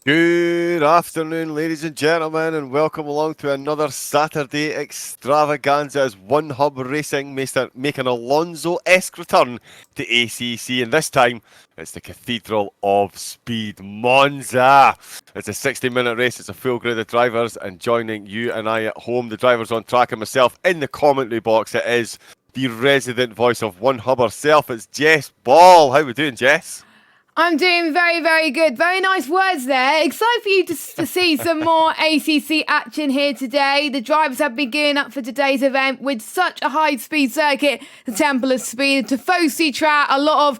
Good afternoon, ladies and gentlemen, and welcome along to another Saturday extravaganza as OneHubRacing make an Alonso-esque return to ACC, and this time it's the Cathedral of Speed, Monza. It's a 60-minute race, it's a full grid of drivers, and joining you and I at home, the drivers on track and myself in the commentary box, it is the resident voice of OneHub herself, it's Jess Ball. How we doing, Jess? I'm doing very, very good. Very nice words there. Excited for you to see some more ACC action here today. The drivers have been gearing up for today's event with such a high-speed circuit, the Temple of Speed, the Tifosi track, a lot of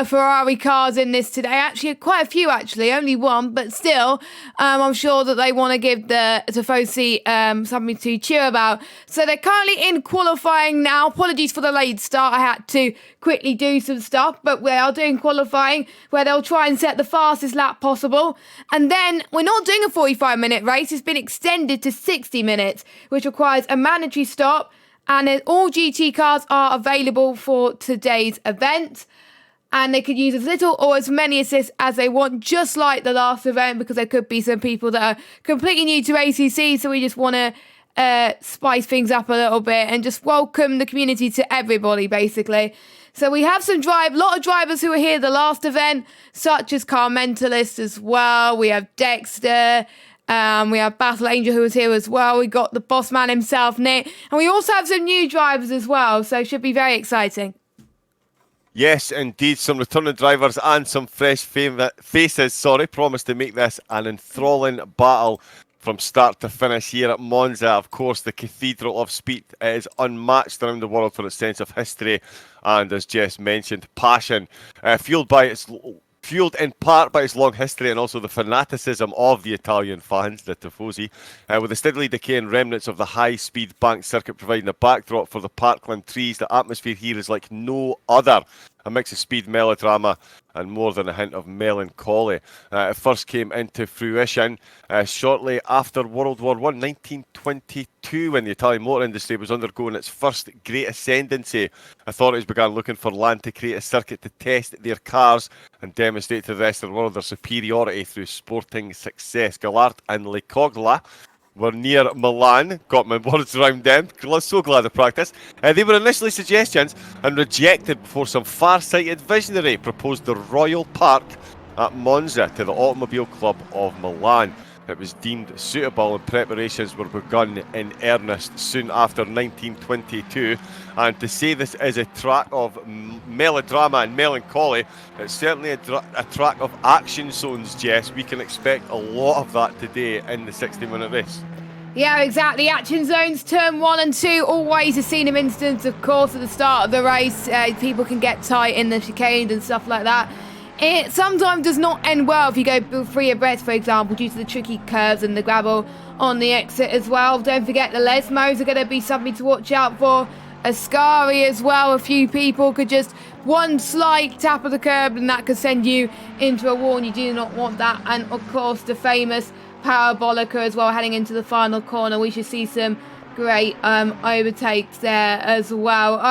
Ferrari cars in this today. Actually, quite a few, only one, but still, I'm sure that they want to give the Tifosi something to cheer about. So they're currently in qualifying now. Apologies for the late start. I had to quickly do some stuff, but we are doing qualifying where they'll try and set the fastest lap possible. And then we're not doing a 45-minute race. It's been extended to 60 minutes, which requires a mandatory stop. And all GT cars are available for today's event. And they could use as little or as many assists as they want, just like the last event, because there could be some people that are completely new to ACC, so we just want to spice things up a little bit and just welcome the community to everybody, basically. So we have a lot of drivers who were here the last event, such as Car Mentalist as well. We have Dexter. We have Battle Angel who was here as well. We got the boss man himself, Nick. And we also have some new drivers as well, so it should be very exciting. Yes, indeed, some returning drivers and some fresh faces, promise to make this an enthralling battle from start to finish here at Monza. Of course, the Cathedral of Speed is unmatched around the world for its sense of history and, as Jess mentioned, passion, fueled in part by its long history and also the fanaticism of the Italian fans, the Tifosi, with the steadily decaying remnants of the high-speed bank circuit providing a backdrop for the parkland trees. The atmosphere here is like no other. A mix of speed, melodrama, and more than a hint of melancholy. It first came into fruition shortly after World War I, 1922, when the Italian motor industry was undergoing its first great ascendancy. Authorities began looking for land to create a circuit to test their cars and demonstrate to the rest of the world their superiority through sporting success. Gallart and Lecogla were near Milan. Got my words around them. So glad I practiced. They were initially suggestions and rejected before some far-sighted visionary proposed the Royal Park at Monza to the Automobile Club of Milan. It was deemed suitable and preparations were begun in earnest soon after 1922. And to say this is a track of melodrama and melancholy, it's certainly a track of action zones, Jess. We can expect a lot of that today in the 60-minute race. Yeah, exactly. Action zones, turn 1 and 2, always a scene of instance, of course, at the start of the race. People can get tight in the chicanes and stuff like that. It sometimes does not end well if you go free of breath, for example, due to the tricky curves and the gravel on the exit as well. Don't forget the Lesmos are going to be something to watch out for. Ascari as well. A few people could just one slight tap of the curb and that could send you into a wall, and you do not want that. And of course the famous Parabolica as well heading into the final corner. We should see some great overtakes there as well.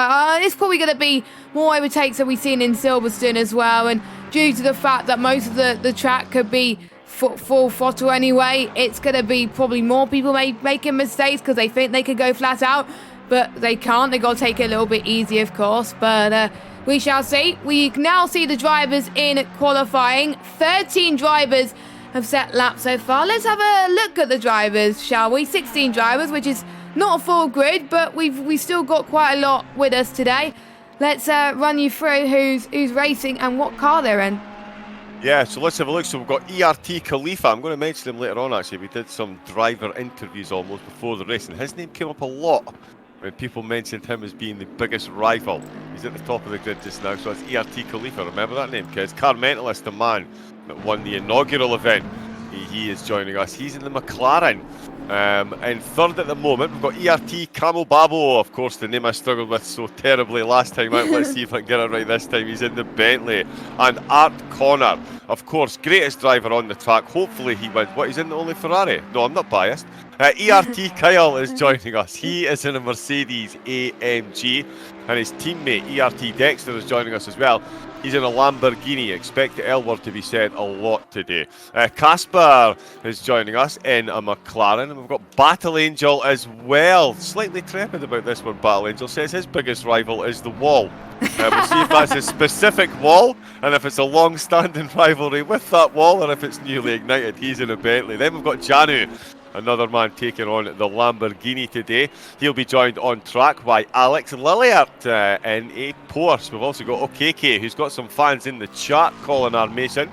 It's probably going to be more overtakes than we've seen in Silverstone as well, and due to the fact that most of the track could be full throttle anyway, it's going to be probably more people making mistakes because they think they can go flat out, but they can't. They've got to take it a little bit easy, of course, but we shall see. We now see the drivers in qualifying. 13 drivers have set laps so far. Let's have a look at the drivers, shall we? 16 drivers, which is not a full grid, but we've still got quite a lot with us today. Let's run you through who's racing and what car they're in. Yeah, so let's have a look. So we've got ERT Khalifa. I'm going to mention him later on, actually. We did some driver interviews almost before the race, and his name came up a lot when people mentioned him as being the biggest rival. He's at the top of the grid just now, so it's ERT Khalifa. Remember that name, kids? Car Mentalist, the man that won the inaugural event. He is joining us. He's in the McLaren. In third at the moment, we've got ERT Camel Babo, of course, the name I struggled with so terribly last time out. Let's see if I can get it right this time. He's in the Bentley. And Art Connor, of course, greatest driver on the track. Hopefully he wins. What, he's in the only Ferrari? No, I'm not biased. ERT Kyle is joining us. He is in a Mercedes AMG. and his teammate ERT Dexter is joining us as well. He's in a Lamborghini. Expect the L word to be said a lot today. Casper is joining us in a McLaren, and we've got Battle Angel as well. Slightly trepid about this one. Battle Angel says his biggest rival is the wall. We'll see if that's a specific wall, and if it's a long-standing rivalry with that wall, or if it's newly ignited. He's in a Bentley. Then we've got Janu, another man taking on the Lamborghini today. He'll be joined on track by Alex Lilliart in a Porsche. We've also got Okeke, who's got some fans in the chat calling our Mason.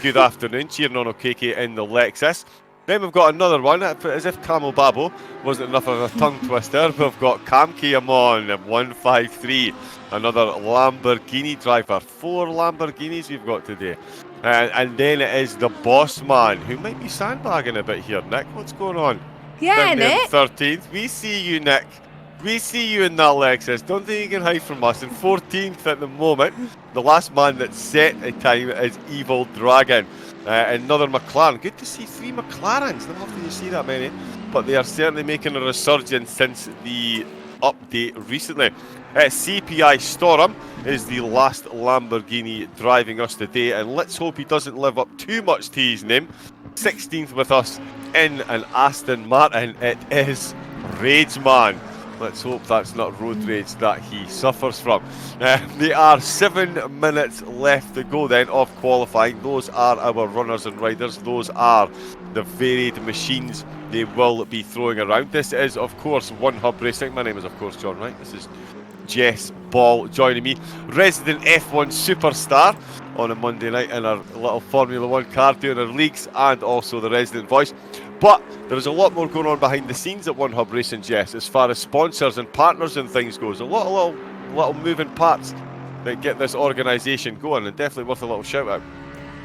Good afternoon, cheering on Okeke in the Lexus. Then we've got another one, as if Camel Babo wasn't enough of a tongue twister. We've got Kamki Amon at 153, another Lamborghini driver. 4 Lamborghinis we've got today. And then it is the boss man, who might be sandbagging a bit here. Nick, what's going on? Yeah, Nick. 13th. We see you, Nick. We see you in that Lexus. Don't think you can hide from us. In 14th at the moment. The last man that set a time is Evil Dragon. Another McLaren. Good to see 3 McLarens. Not often you see that many. But they are certainly making a resurgence since the update recently. CPI Storm is the last Lamborghini driving us today, and let's hope he doesn't live up too much to his name. 16th with us in an Aston Martin, it is Rage Man. Let's hope that's not road rage that he suffers from. There are 7 minutes left to go then of qualifying. Those are our runners and riders. Those are the varied machines they will be throwing around. This is, of course, OneHubRacing. My name is, of course, John Wright. This is Jess Ball joining me, resident F1 superstar, on a Monday night in our little Formula 1 car doing our leagues, and also the resident voice. But there's a lot more going on behind the scenes at OneHubRacing, Jess, as far as sponsors and partners and things goes. A lot of little moving parts that get this organisation going, and definitely worth a little shout out.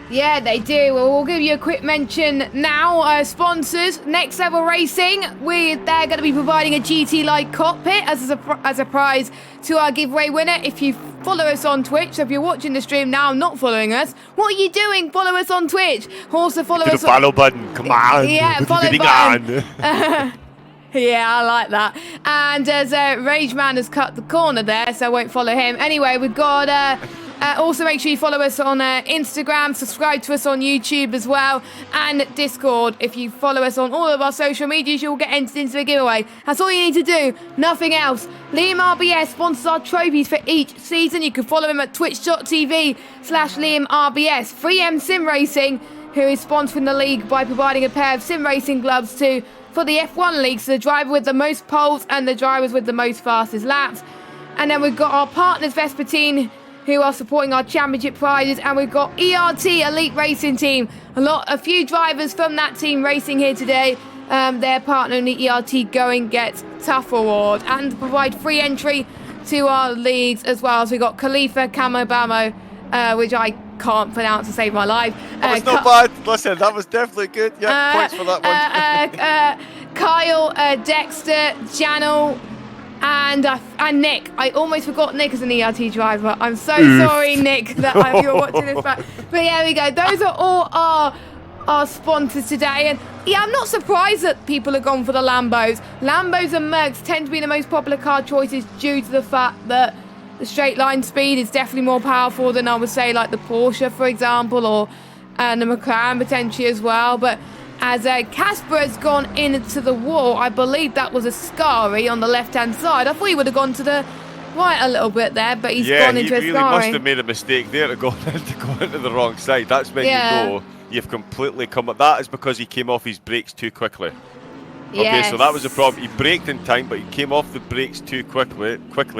Yeah, they do. Well, we'll give you a quick mention now. Sponsors, Next Level Racing. They're going to be providing a GT-like cockpit as a prize to our giveaway winner. If you follow us on Twitch, so if you're watching the stream now and not following us, what are you doing? Follow us on Twitch. Also follow us. The follow button. Come on. Yeah, follow button. Yeah, I like that. And as Rage Man has cut the corner there, so I won't follow him. Anyway, we've got. Also, make sure you follow us on Instagram, subscribe to us on YouTube as well, and Discord. If you follow us on all of our social medias, you'll get entered into a giveaway. That's all you need to do, nothing else. Liam RBS sponsors our trophies for each season. You can follow him at twitch.tv/LiamRBS. 3M Sim Racing, who is sponsoring the league by providing a pair of sim racing gloves for the F1 league, so the driver with the most poles and the drivers with the most fastest laps. And then we've got our partners, Vespertine, who are supporting our championship prizes, and we've got ERT Elite Racing Team. A few drivers from that team racing here today. Their partner in the ERT Going Gets Tough Award, and provide free entry to our leagues as well. So we've got Khalifa Camobamo, which I can't pronounce to save my life. That was not bad. Listen, that was definitely good. Yeah, points for that one. Kyle, Dexter, Janel, and Nick. I almost forgot Nick as an ERT driver. I'm so sorry, Nick, that you're watching this back. But yeah, we go. Those are all our sponsors today. And yeah, I'm not surprised that people have gone for the Lambos. Lambos and Mercs tend to be the most popular car choices due to the fact that the straight line speed is definitely more powerful than, I would say, like the Porsche, for example, and the McLaren potentially as well. But as Casper has gone into the wall, I believe that was a Scari on the left-hand side. I thought he would have gone to the right a little bit there, but he's gone into a Scari. Yeah, he really must have made a mistake there to go into the wrong side. That's when you know you've completely come up. That is because he came off his brakes too quickly. Okay, so that was the problem. He braked in time, but he came off the brakes too quickly,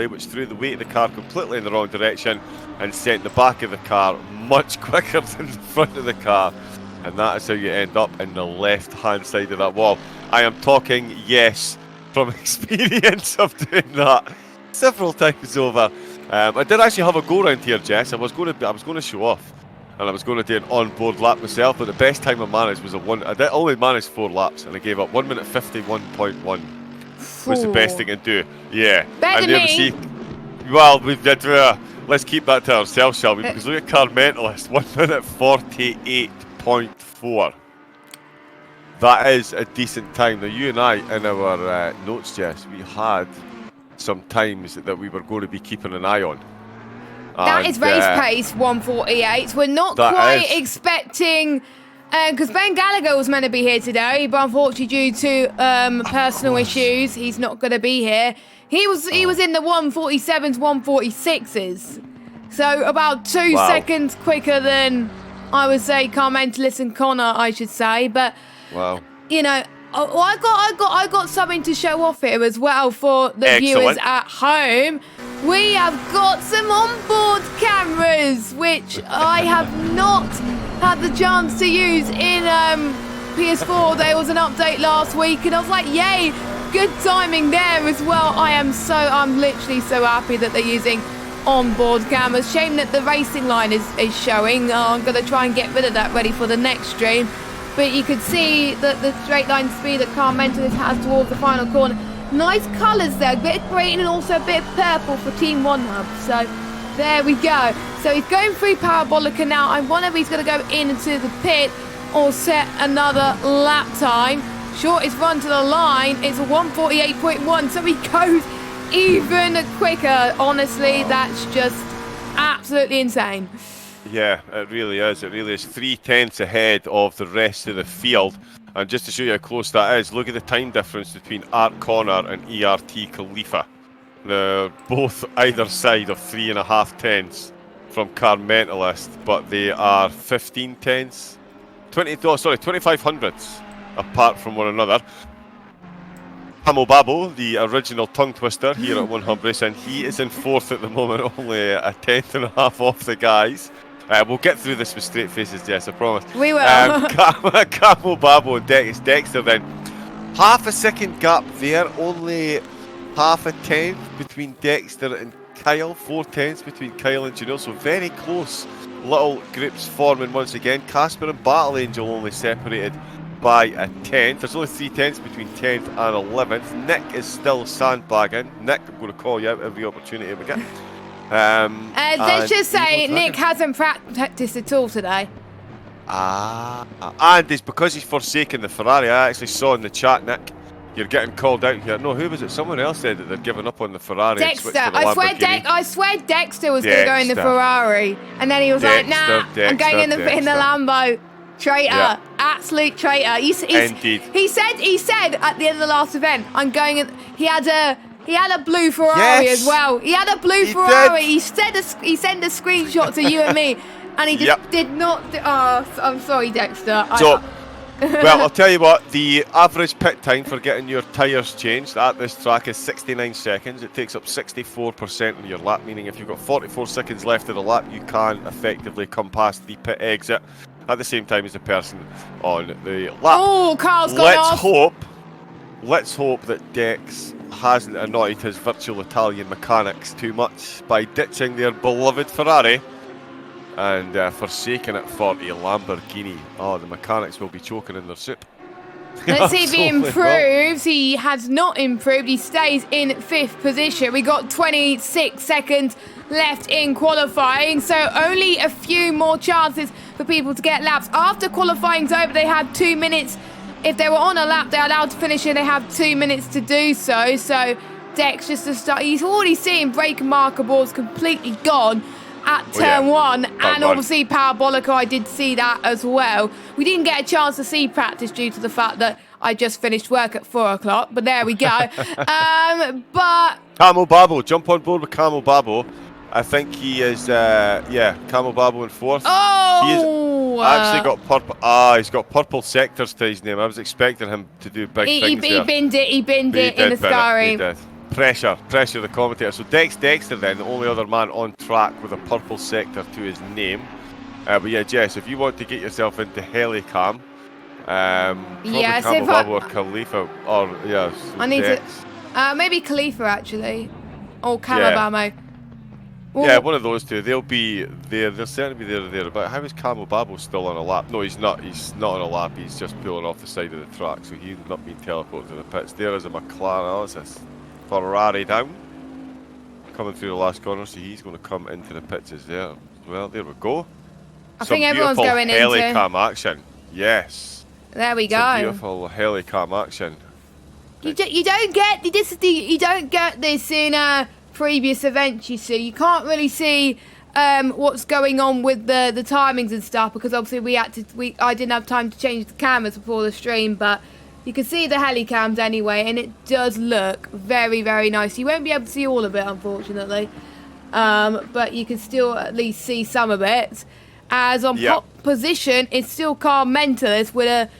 which threw the weight of the car completely in the wrong direction and sent the back of the car much quicker than the front of the car. And that is how you end up in the left-hand side of that wall. I am talking, yes, from experience of doing that several times over. I did actually have a go around here, Jess. I was going to show off, and I was going to do an on-board lap myself. But the best time I managed was I only managed 4 laps, and I gave up 1 minute 51.1. Was the best I can do. Yeah. Better than me. Well, we did. Let's keep that to ourselves, shall we? Because look at Car Mentalist, 1 minute 48.4. That is a decent time. Now, you and I, in our notes, Jess, we had some times that we were going to be keeping an eye on. That is race pace 1:48. We're not quite expecting, because Ben Gallagher was meant to be here today, but unfortunately due to personal issues, he's not going to be here. He was in the 1:47s, 1:46s, so about 2 seconds quicker than I would say Carmentelis and Connor, I should say. But you know, I got something to show off here as well for the viewers at home. We have got some onboard cameras, which I have not had the chance to use in PS4. There was an update last week, and I was like, yay, good timing there as well. I'm literally so happy that they're using onboard cameras. Shame that the racing line is showing. I'm going to try and get rid of that ready for the next stream. But you could see that the straight line speed that Carmentelis has towards the final corner. Nice colours there, a bit of green and also a bit of purple for Team OneHub. So there we go. So he's going through Parabolica now. I wonder if he's going to go into the pit or set another lap time. Shortest run to the line is a 1:48.1, so he goes even quicker. Honestly, that's just absolutely insane. Yeah, it really is. It really is. 3/10 ahead of the rest of the field. And just to show you how close that is, look at the time difference between Art Connor and ERT Khalifa. They're both either side of 3.5 tenths from Carmentelis, but they are 15 tenths, 25 hundredths apart from one another. Hamo Babo, the original tongue twister here at OneHubRacing, he is in 4th at the moment, only a 10.5 off the guys. We'll get through this with straight faces, Jess, I promise. We will. Camo Babo and Dexter then. Half a second gap there, only half a tenth between Dexter and Kyle, 4 tenths between Kyle and Janelle, so very close little groups forming once again. Casper and Battle Angel only separated by a tenth. There's only 3 tenths between 10th and 11th. Nick is still sandbagging. Nick, I'm going to call you out every opportunity we get. Let's just say Nick hasn't practiced at all today. And it's because he's forsaken the Ferrari. I actually saw in the chat, Nick, you're getting called out here. No, who was it? Someone else said that they're giving up on the Ferrari. Dexter. I swear Dexter was going to go in the Ferrari. And then he was like, nah, I'm going in the Lambo. Traitor, absolute traitor. Indeed. He said at the end of the last event, I'm going in. He had a blue Ferrari as well. He had a blue Ferrari. He sent a screenshot to you and me, and he just did not. I'm sorry, Dexter. Well, I'll tell you what. The average pit time for getting your tyres changed at this track is 69 seconds. It takes up 64% of your lap, meaning if you've got 44 seconds left of the lap, you can effectively come past the pit exit at the same time as the person on the lap. Oh, Carl's gone off. Let's hope that Dex hasn't annoyed his virtual Italian mechanics too much by ditching their beloved Ferrari and forsaking it for a Lamborghini. Oh, the mechanics will be choking in their soup. Let's see if he improves. He has not improved. He stays in 5th position. We got 26 seconds left in qualifying, so only a few more chances for people to get laps. After qualifying's over, they had 2 minutes. If they were on a lap, they're allowed to finish and they have 2 minutes to do so. So Dex just to start, he's already seeing brake marker boards completely gone at turn 1, and obviously Parabolica, I did see that as well. We didn't get a chance to see practice due to the fact that I just finished work at 4 o'clock, but there we go. But Camo Babo, jump on board with Camo Babo. I think he is, Camo Babo in 4th. Oh! He's actually got purple. He's got purple sectors to his name. I was expecting him to do big things there. He binned it in the scarring. He did. Pressure the commentator. So Dexter then, the only other man on track with a purple sector to his name. But yeah, Jess, if you want to get yourself into Helicam, probably Camo Babo or Khalifa, or I need Dex. Maybe Khalifa actually, or Calabamo. Yeah, one of those two. They'll be there. They'll certainly be there. But how is Camo Babo still on a lap? No, he's not. He's not on a lap. He's just pulling off the side of the track, so he's not being teleported to the pits. There is a McLaren. It's a Ferrari down, coming through the last corner, so he's going to come into the pits as there. Well, there we go. I think everyone's going into Helicam action. Yes. There we go. Some beautiful Helicam action. You don't get you don't get this in previous events. You see, you can't really see what's going on with the timings and stuff, because obviously I didn't have time to change the cameras before the stream, but you can see the helicams anyway, and it does look very, very nice. You won't be able to see all of it, unfortunately, but you can still at least see some of it. As on position, it's still Car Mentalist with a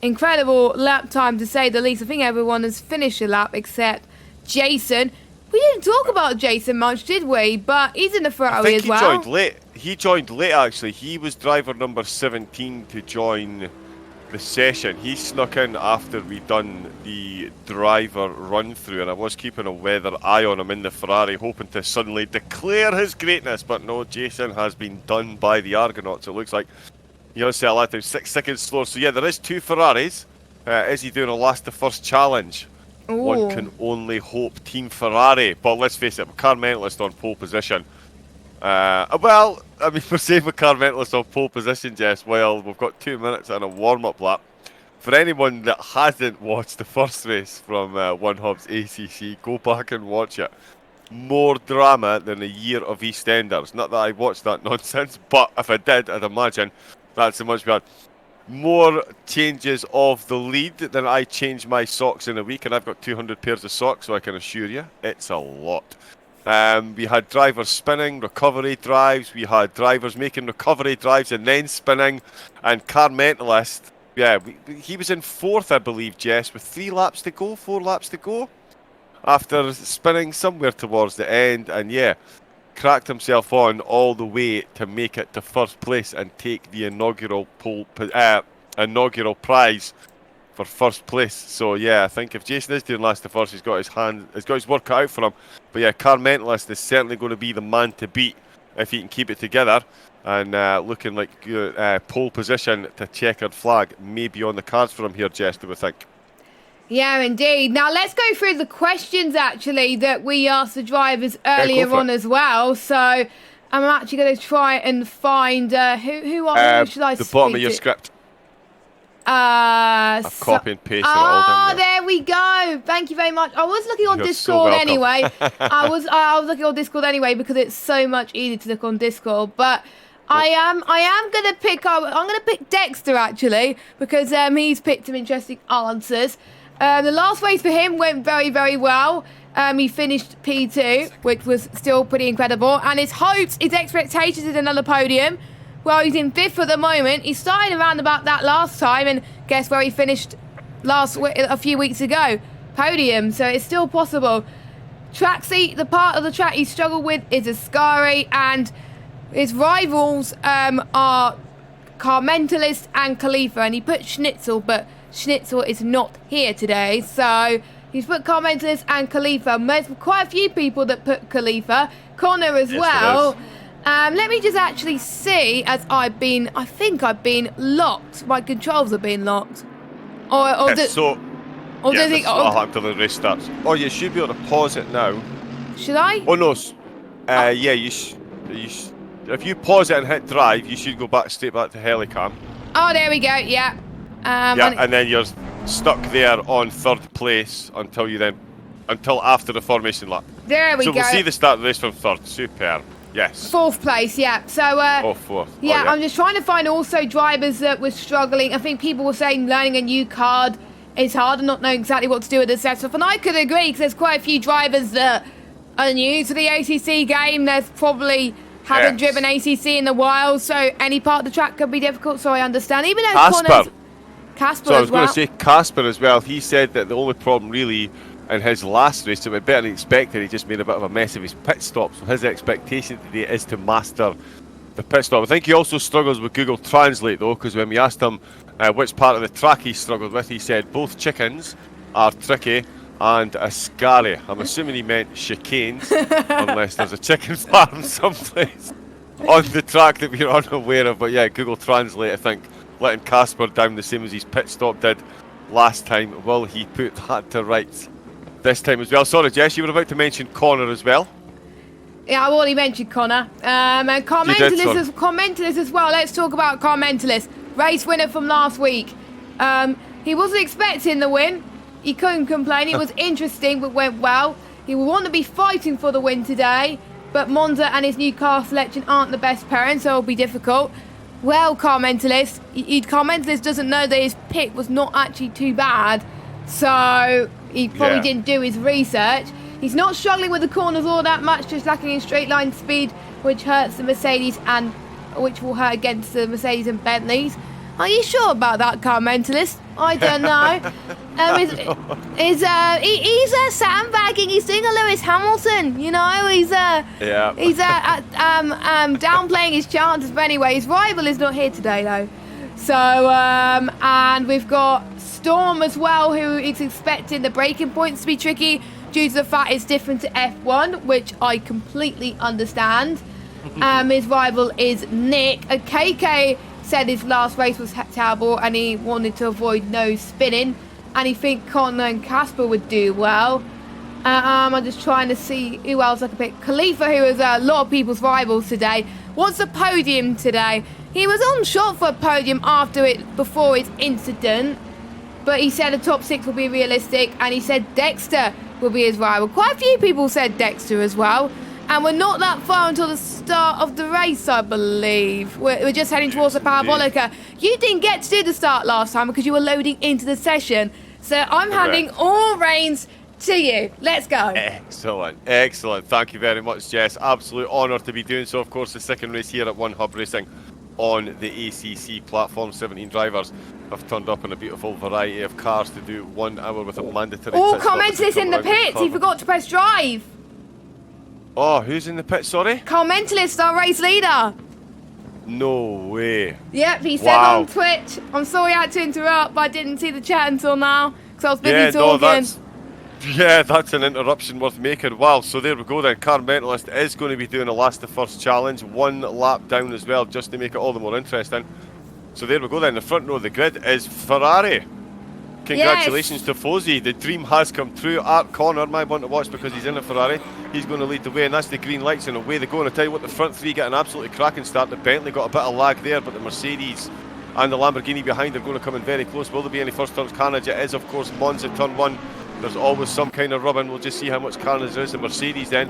incredible lap time, to say the least. I think everyone has finished a lap except Jason. We didn't talk about Jason much, did we? But he's in the Ferrari as well. He joined late. He joined late, actually. He was driver number 17 to join the session. He snuck in after we'd done the driver run through, and I was keeping a weather eye on him in the Ferrari, hoping to suddenly declare his greatness. But no, Jason has been done by the Argonauts, it looks like. You know, a lap time 6 seconds slower. So yeah, there is 2 Ferraris. Is he doing a last to first challenge? Ooh. One can only hope Team Ferrari. But let's face it, Car Mentalist on pole position. Well, I mean, we're saying with Car Mentalist on pole position, Jess. Well, we've got 2 minutes and a warm-up lap. For anyone that hasn't watched the first race from OneHub's ACC, go back and watch it. More drama than a year of EastEnders. Not that I watched that nonsense, but if I did, I'd imagine that's how much we had. More changes of the lead than I change my socks in a week, and I've got 200 pairs of socks, so I can assure you it's a lot. We had drivers spinning, recovery drives, we had drivers making recovery drives and then spinning, and Car Mentalist, yeah, he was in 4th, I believe, Jess, with 4 laps to go, after spinning somewhere towards the end, and yeah, cracked himself on all the way to make it to 1st place and take the inaugural prize for 1st place. So yeah, I think if Jason is doing last to first, he's got his work cut out for him. But yeah, Car Mentalist is certainly going to be the man to beat if he can keep it together. And looking like pole position to checkered flag may be on the cards for him here, Jess, do we think? Yeah, indeed. Now, let's go through the questions, actually, that we asked the drivers earlier on as well. So, I'm actually going to try and find who should I speak to? The bottom of your script. I've copy and pasted it all down there we go. Thank you very much. I was looking on Discord anyway. I was looking on Discord anyway, because it's so much easier to look on Discord. But I am going to pick I'm going to pick Dexter, actually, because he's picked some interesting answers. The last race for him went very, very well. He finished P2, which was still pretty incredible. And his hopes, his expectations is another podium. Well, he's in 5th at the moment. He started around about that last time, and guess where he finished a few weeks ago? Podium, so it's still possible. Tracksy, the part of the track he struggled with is Ascari, and his rivals are Car Mentalist and Khalifa, and he put Schnitzel, but Schnitzel is not here today, so he's put Car Mentalist and Khalifa. There's quite a few people that put Khalifa. Connor as well. Let me just actually see, as I think I've been locked. My controls have been locked. Or this will happen till the race starts. Oh, you should be able to pause it now. Should I? Oh no. Yeah, if you pause it and hit drive, you should go straight back to Helicam. Oh, there we go. Yeah. And then you're stuck there on 3rd place until after the formation lap. There we go. So we'll see the start of the race from 3rd. Superb. Yes. 4th place, yeah. So, 4th. Yeah, I'm just trying to find also drivers that were struggling. I think people were saying learning a new card is hard and not knowing exactly what to do with the setup. And I could agree, because there's quite a few drivers that are new to the ACC game. There's probably haven't driven ACC in a while, so any part of the track could be difficult, so I understand. Even though Casper so I was going to say Casper as well. He said that the only problem really in his last race, it was better than expected. He just made a bit of a mess of his pit stop. So his expectation today is to master the pit stop. I think he also struggles with Google Translate though, because when we asked him which part of the track he struggled with, he said both chickens are tricky and Ascari. I'm assuming he meant chicanes, unless there's a chicken farm someplace on the track that we're unaware of. But yeah, Google Translate, I think, letting Casper down the same as his pit stop did last time. Will he put that to rights this time as well? Sorry, Jess, you were about to mention Connor as well. Yeah, I already mentioned Connor. And Car Mentalist as well. Let's talk about Car Mentalist. Race winner from last week. He wasn't expecting the win. he couldn't complain. It was interesting, but went well. He will want to be fighting for the win today, but Monza and his new car selection aren't the best pairing, so it'll be difficult. Well, Car Mentalist doesn't know that his pick was not actually too bad, so he probably didn't do his research. He's not struggling with the corners all that much, just lacking in straight line speed, which hurts the Mercedes and which will hurt against the Mercedes and Bentleys. Are you sure about that, Car Mentalist? I don't know. He's sandbagging. He's doing a Lewis Hamilton. You know, he's downplaying his chances. But anyway, his rival is not here today, though. So and we've got Storm as well, who is expecting the braking points to be tricky due to the fact it's different to F1, which I completely understand. His rival is Nick. KK said his last race was terrible and he wanted to avoid no spinning, and he think Connor and Casper would do well. I'm just trying to see who else I can pick. Khalifa, who is a lot of people's rivals today, wants a podium today. He was on shot for a podium before his incident, but he said the top 6 will be realistic, and he said Dexter will be his rival. Quite a few people said Dexter as well. And we're not that far until the start of the race, I believe. We're just heading towards the Parabolica. You didn't get to do the start last time because you were loading into the session. So I'm handing all reins to you. Let's go. Excellent. Thank you very much, Jess. Absolute honour to be doing so. Of course, the second race here at OneHubRacing on the ACC platform. 17 drivers have turned up in a beautiful variety of cars to do 1 hour with a mandatory all pit stop. comments this in the pits. He forgot to press drive. Oh, who's in the pit, sorry? Car Mentalist, our race leader. No way. Yep, he said on Twitch. I'm sorry I had to interrupt, but I didn't see the chat until now because I was busy talking. That's an interruption worth making. Wow, so there we go then. Car Mentalist is going to be doing a last to first challenge, 1 lap down as well, just to make it all the more interesting. So there we go then. The front row of the grid is Ferrari. Congratulations to Fozzie. The dream has come true. Art Connor, my one to watch because he's in a Ferrari. He's going to lead the way, and that's the green lights, and away they go. And I tell you what, the front 3 get an absolutely cracking start. The Bentley got a bit of lag there, but the Mercedes and the Lamborghini behind are going to come in very close. Will there be any first turns? Carnage it is, of course, Monza turn 1. There's always some kind of rubbing. We'll just see how much carnage there is. The Mercedes then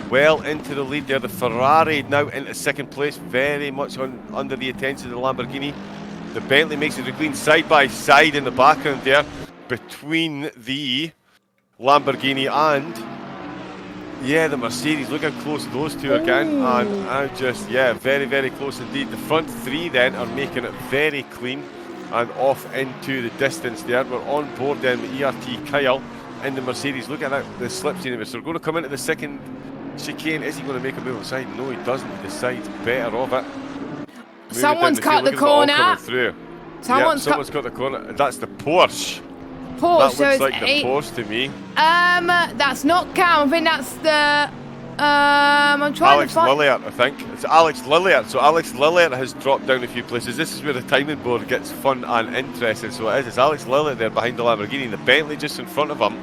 well into the lead there. The Ferrari now into second place, very much under the attention of the Lamborghini. The Bentley makes it clean side by side in the background there between the Lamborghini and the Mercedes. Look how close those two are getting. And very, very close indeed. The front 3 then are making it very clean and off into the distance there. We're on board then with ERT Kyle in the Mercedes. Look at that, the slipstream of it. So we're going to come into the second chicane. Is he going to make a move inside? No, he doesn't. He decides better of it. Someone's cut the corner. Someone's cut the corner. That's the Porsche. Porsche, that looks like the Porsche to me. That's not Cam. I think that's the. I'm trying Alex to find. Lilliard, I think. It's Alex Lilliard. So Alex Lilliard has dropped down a few places. This is where the timing board gets fun and interesting. So it is. It's Alex Lilliard there behind the Lamborghini. The Bentley just in front of him.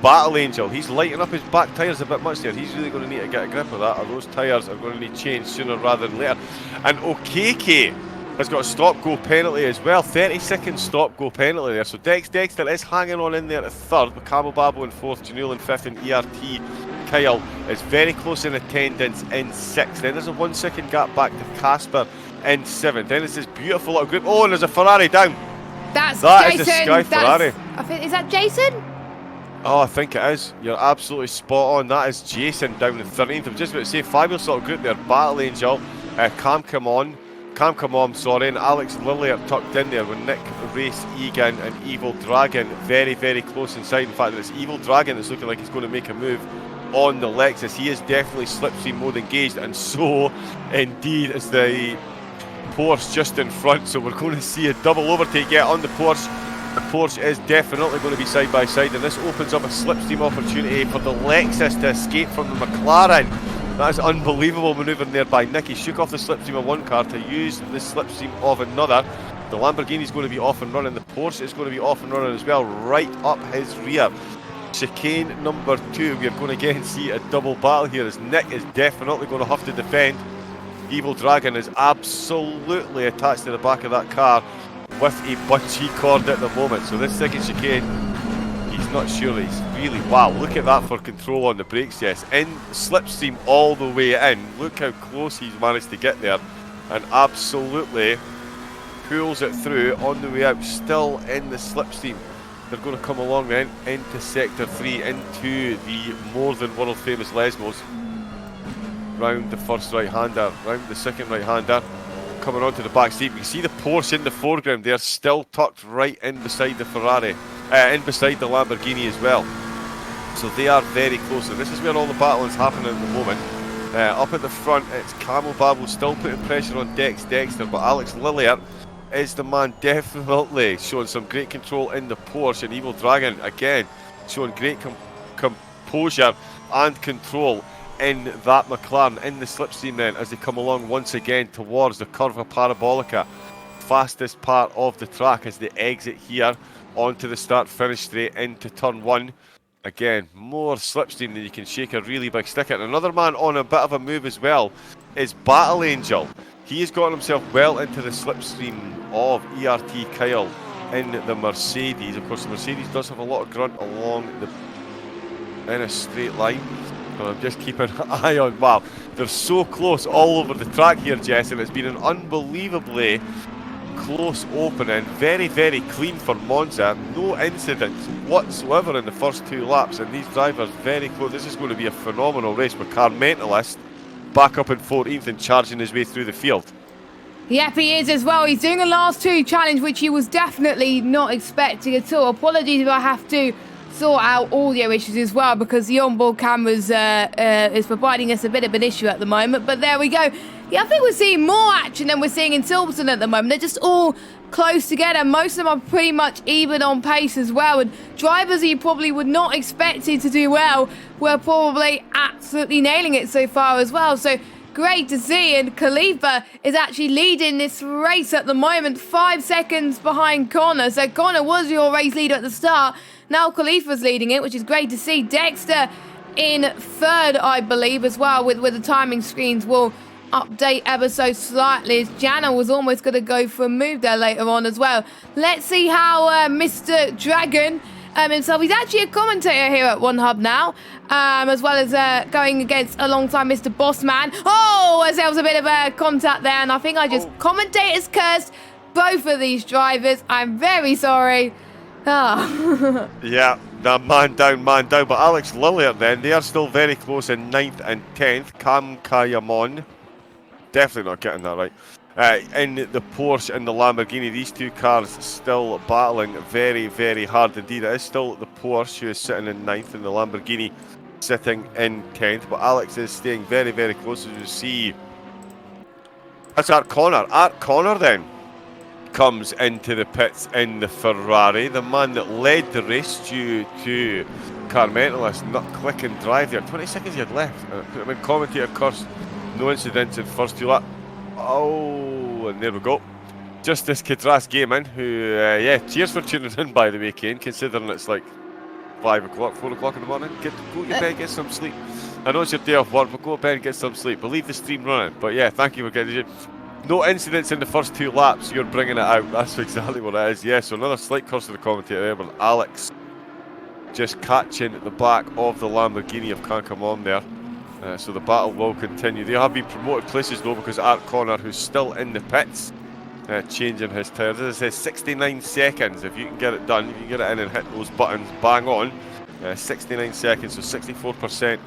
Battle Angel. He's lighting up his back tyres a bit much there. He's really going to need to get a grip of that, or those tyres are going to need change sooner rather than later. And OKK has got a stop-go penalty as well. 30-second stop-go penalty there. So Dexter is hanging on in there at 3rd, with Cabo Babo in 4th, Janule in 5th, and ERT Kyle is very close in attendance in 6th. Then there's a 1 second gap back to Casper in 7th. Then it's this beautiful little group. Oh, and there's a Ferrari down. That Jason. Is a Sky Ferrari. I think, is that Jason? Oh, I think it is. You're absolutely spot on. That is Jason down in 13th. I'm just about to say, fabulous little group there. Battle Angel, Cam Come On, and Alex Lilliard tucked in there with Nick, Race, Egan, and Evil Dragon very, very close inside. In fact, it's Evil Dragon that's looking like he's going to make a move on the Lexus. He is definitely slipstream mode engaged, and so indeed is the Porsche just in front. So we're going to see a double overtake on the Porsche. The Porsche is definitely going to be side by side, and this opens up a slipstream opportunity for the Lexus to escape from the McLaren. That is unbelievable manoeuvring there by Nick. He shook off the slipstream of one car to use the slipstream of another. The Lamborghini is going to be off and running. The Porsche is going to be off and running as well, right up his rear. Chicane number 2, we are going to again see a double battle here, as Nick is definitely going to have to defend. Evil Dragon is absolutely attached to the back of that car with a bungee cord at the moment. So this second chicane not sure he's really... Wow, look at that for control on the brakes, Jess. In slipstream all the way in. Look how close he's managed to get there. And absolutely pulls it through on the way out, still in the slipstream. They're going to come along then into Sector 3, into the more than world famous Lesmos. Round the first right-hander, round the second right-hander. Coming onto the back seat, we can see the Porsche in the foreground there, still tucked right in beside the Ferrari, in beside the Lamborghini as well. So they are very close, and this is where all the battle is happening at the moment. Up at the front, it's Camel Babel still putting pressure on Dexter, but Alex Lillier is the man definitely showing some great control in the Porsche, and Evil Dragon again showing great composure and control in that McLaren in the slipstream then as they come along once again towards the Curva Parabolica, fastest part of the track as they exit here onto the start-finish straight into turn 1. Again, more slipstream than you can shake a really big stick at. Another man on a bit of a move as well is Battle Angel. He has gotten himself well into the slipstream of ERT Kyle in the Mercedes. Of course, the Mercedes does have a lot of grunt along in a straight line. So I'm just keeping an eye on. Wow, they're so close all over the track here, Jess, and it's been an unbelievably close opening. Very, very clean for Monza. No incidents whatsoever in the first 2 laps, and these drivers very close. This is going to be a phenomenal race with Car Mentalist back up in 14th and charging his way through the field. Yep, he is as well. He's doing a last 2 challenge, which he was definitely not expecting at all. Apologies if I have to sort out audio issues as well, because the onboard cameras is providing us a bit of an issue at the moment. But there we go. Yeah, I think we're seeing more action than we're seeing in Silverstone at the moment. They're just all close together. Most of them are pretty much even on pace as well. And drivers you probably would not expect to do well were probably absolutely nailing it so far as well. So great to see. And Khalifa is actually leading this race at the moment, 5 seconds behind Connor. So Connor was your race leader at the start. Now Khalifa's leading it, which is great to see. Dexter in 3rd, I believe, as well, with the timing screens will update ever so slightly. Jana was almost going to go for a move there later on as well. Let's see how Mr. Dragon himself, he's actually a commentator here at OneHub now, as well as going against alongside Mr. Bossman. Oh, there was a bit of a contact there, and I think I just commentators cursed both of these drivers. I'm very sorry. Oh. Yeah, the man down. But Alex Lillier then, they are still very close in 9th and 10th. Cam Kayamon, definitely not getting that right. In the Porsche and the Lamborghini, these 2 cars still battling very, very hard indeed. It is still the Porsche who is sitting in 9th and the Lamborghini sitting in 10th. But Alex is staying very, very close, as you see. That's Art Connor. Art Connor then comes into the pits in the Ferrari, the man that led the race due to Car Mentalist not click and drive there. 20 seconds he had left. I mean, commentator cursed, no incidents in first 2 laps. Oh, and there we go. Justice Kitras Gaming, who, yeah, cheers for tuning in, by the way, Kane, considering it's like 5 o'clock, 4 o'clock in the morning. Go to bed, get some sleep. I know it's your day off work, but go to bed and get some sleep. We'll leave the stream running. But yeah, thank you for getting it. No incidents in the first 2 laps, you're bringing it out. That's exactly what it is. Yeah, so another slight curse to the commentator there, but Alex just catching the back of the Lamborghini of Kankamon there. So the battle will continue. They have been promoted places though, because Art Connor, who's still in the pits, changing his tyres. As I say, 69 seconds. If you can get it done, if you can get it in and hit those buttons bang on, 69 seconds, so 64%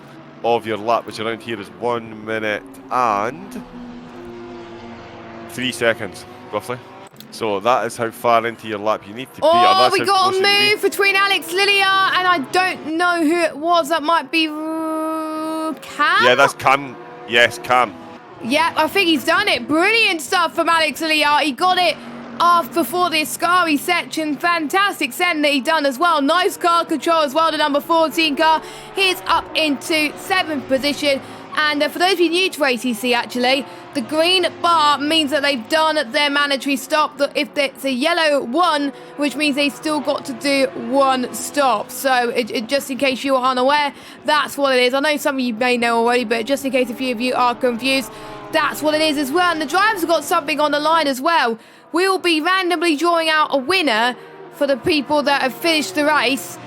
of your lap, which around here is 1 minute and 3 seconds, roughly. So that is how far into your lap you need to be. Oh, we got a move between Alex Lillier and I don't know who it was. That might be Cam? Yeah, that's Cam. Yes, Cam. Yeah, I think he's done it. Brilliant stuff from Alex Lillier. He got it before the Ascari section. Fantastic send that he done as well. Nice car control as well, the number 14 car. He's up into 7th position. And for those of you new to ACC, actually, the green bar means that they've done their mandatory stop. If it's a yellow 1, which means they still got to do 1 stop. So just in case you are unaware, that's what it is. I know some of you may know already, but just in case a few of you are confused, that's what it is as well. And the drivers have got something on the line as well. We'll be randomly drawing out a winner for the people that have finished the race.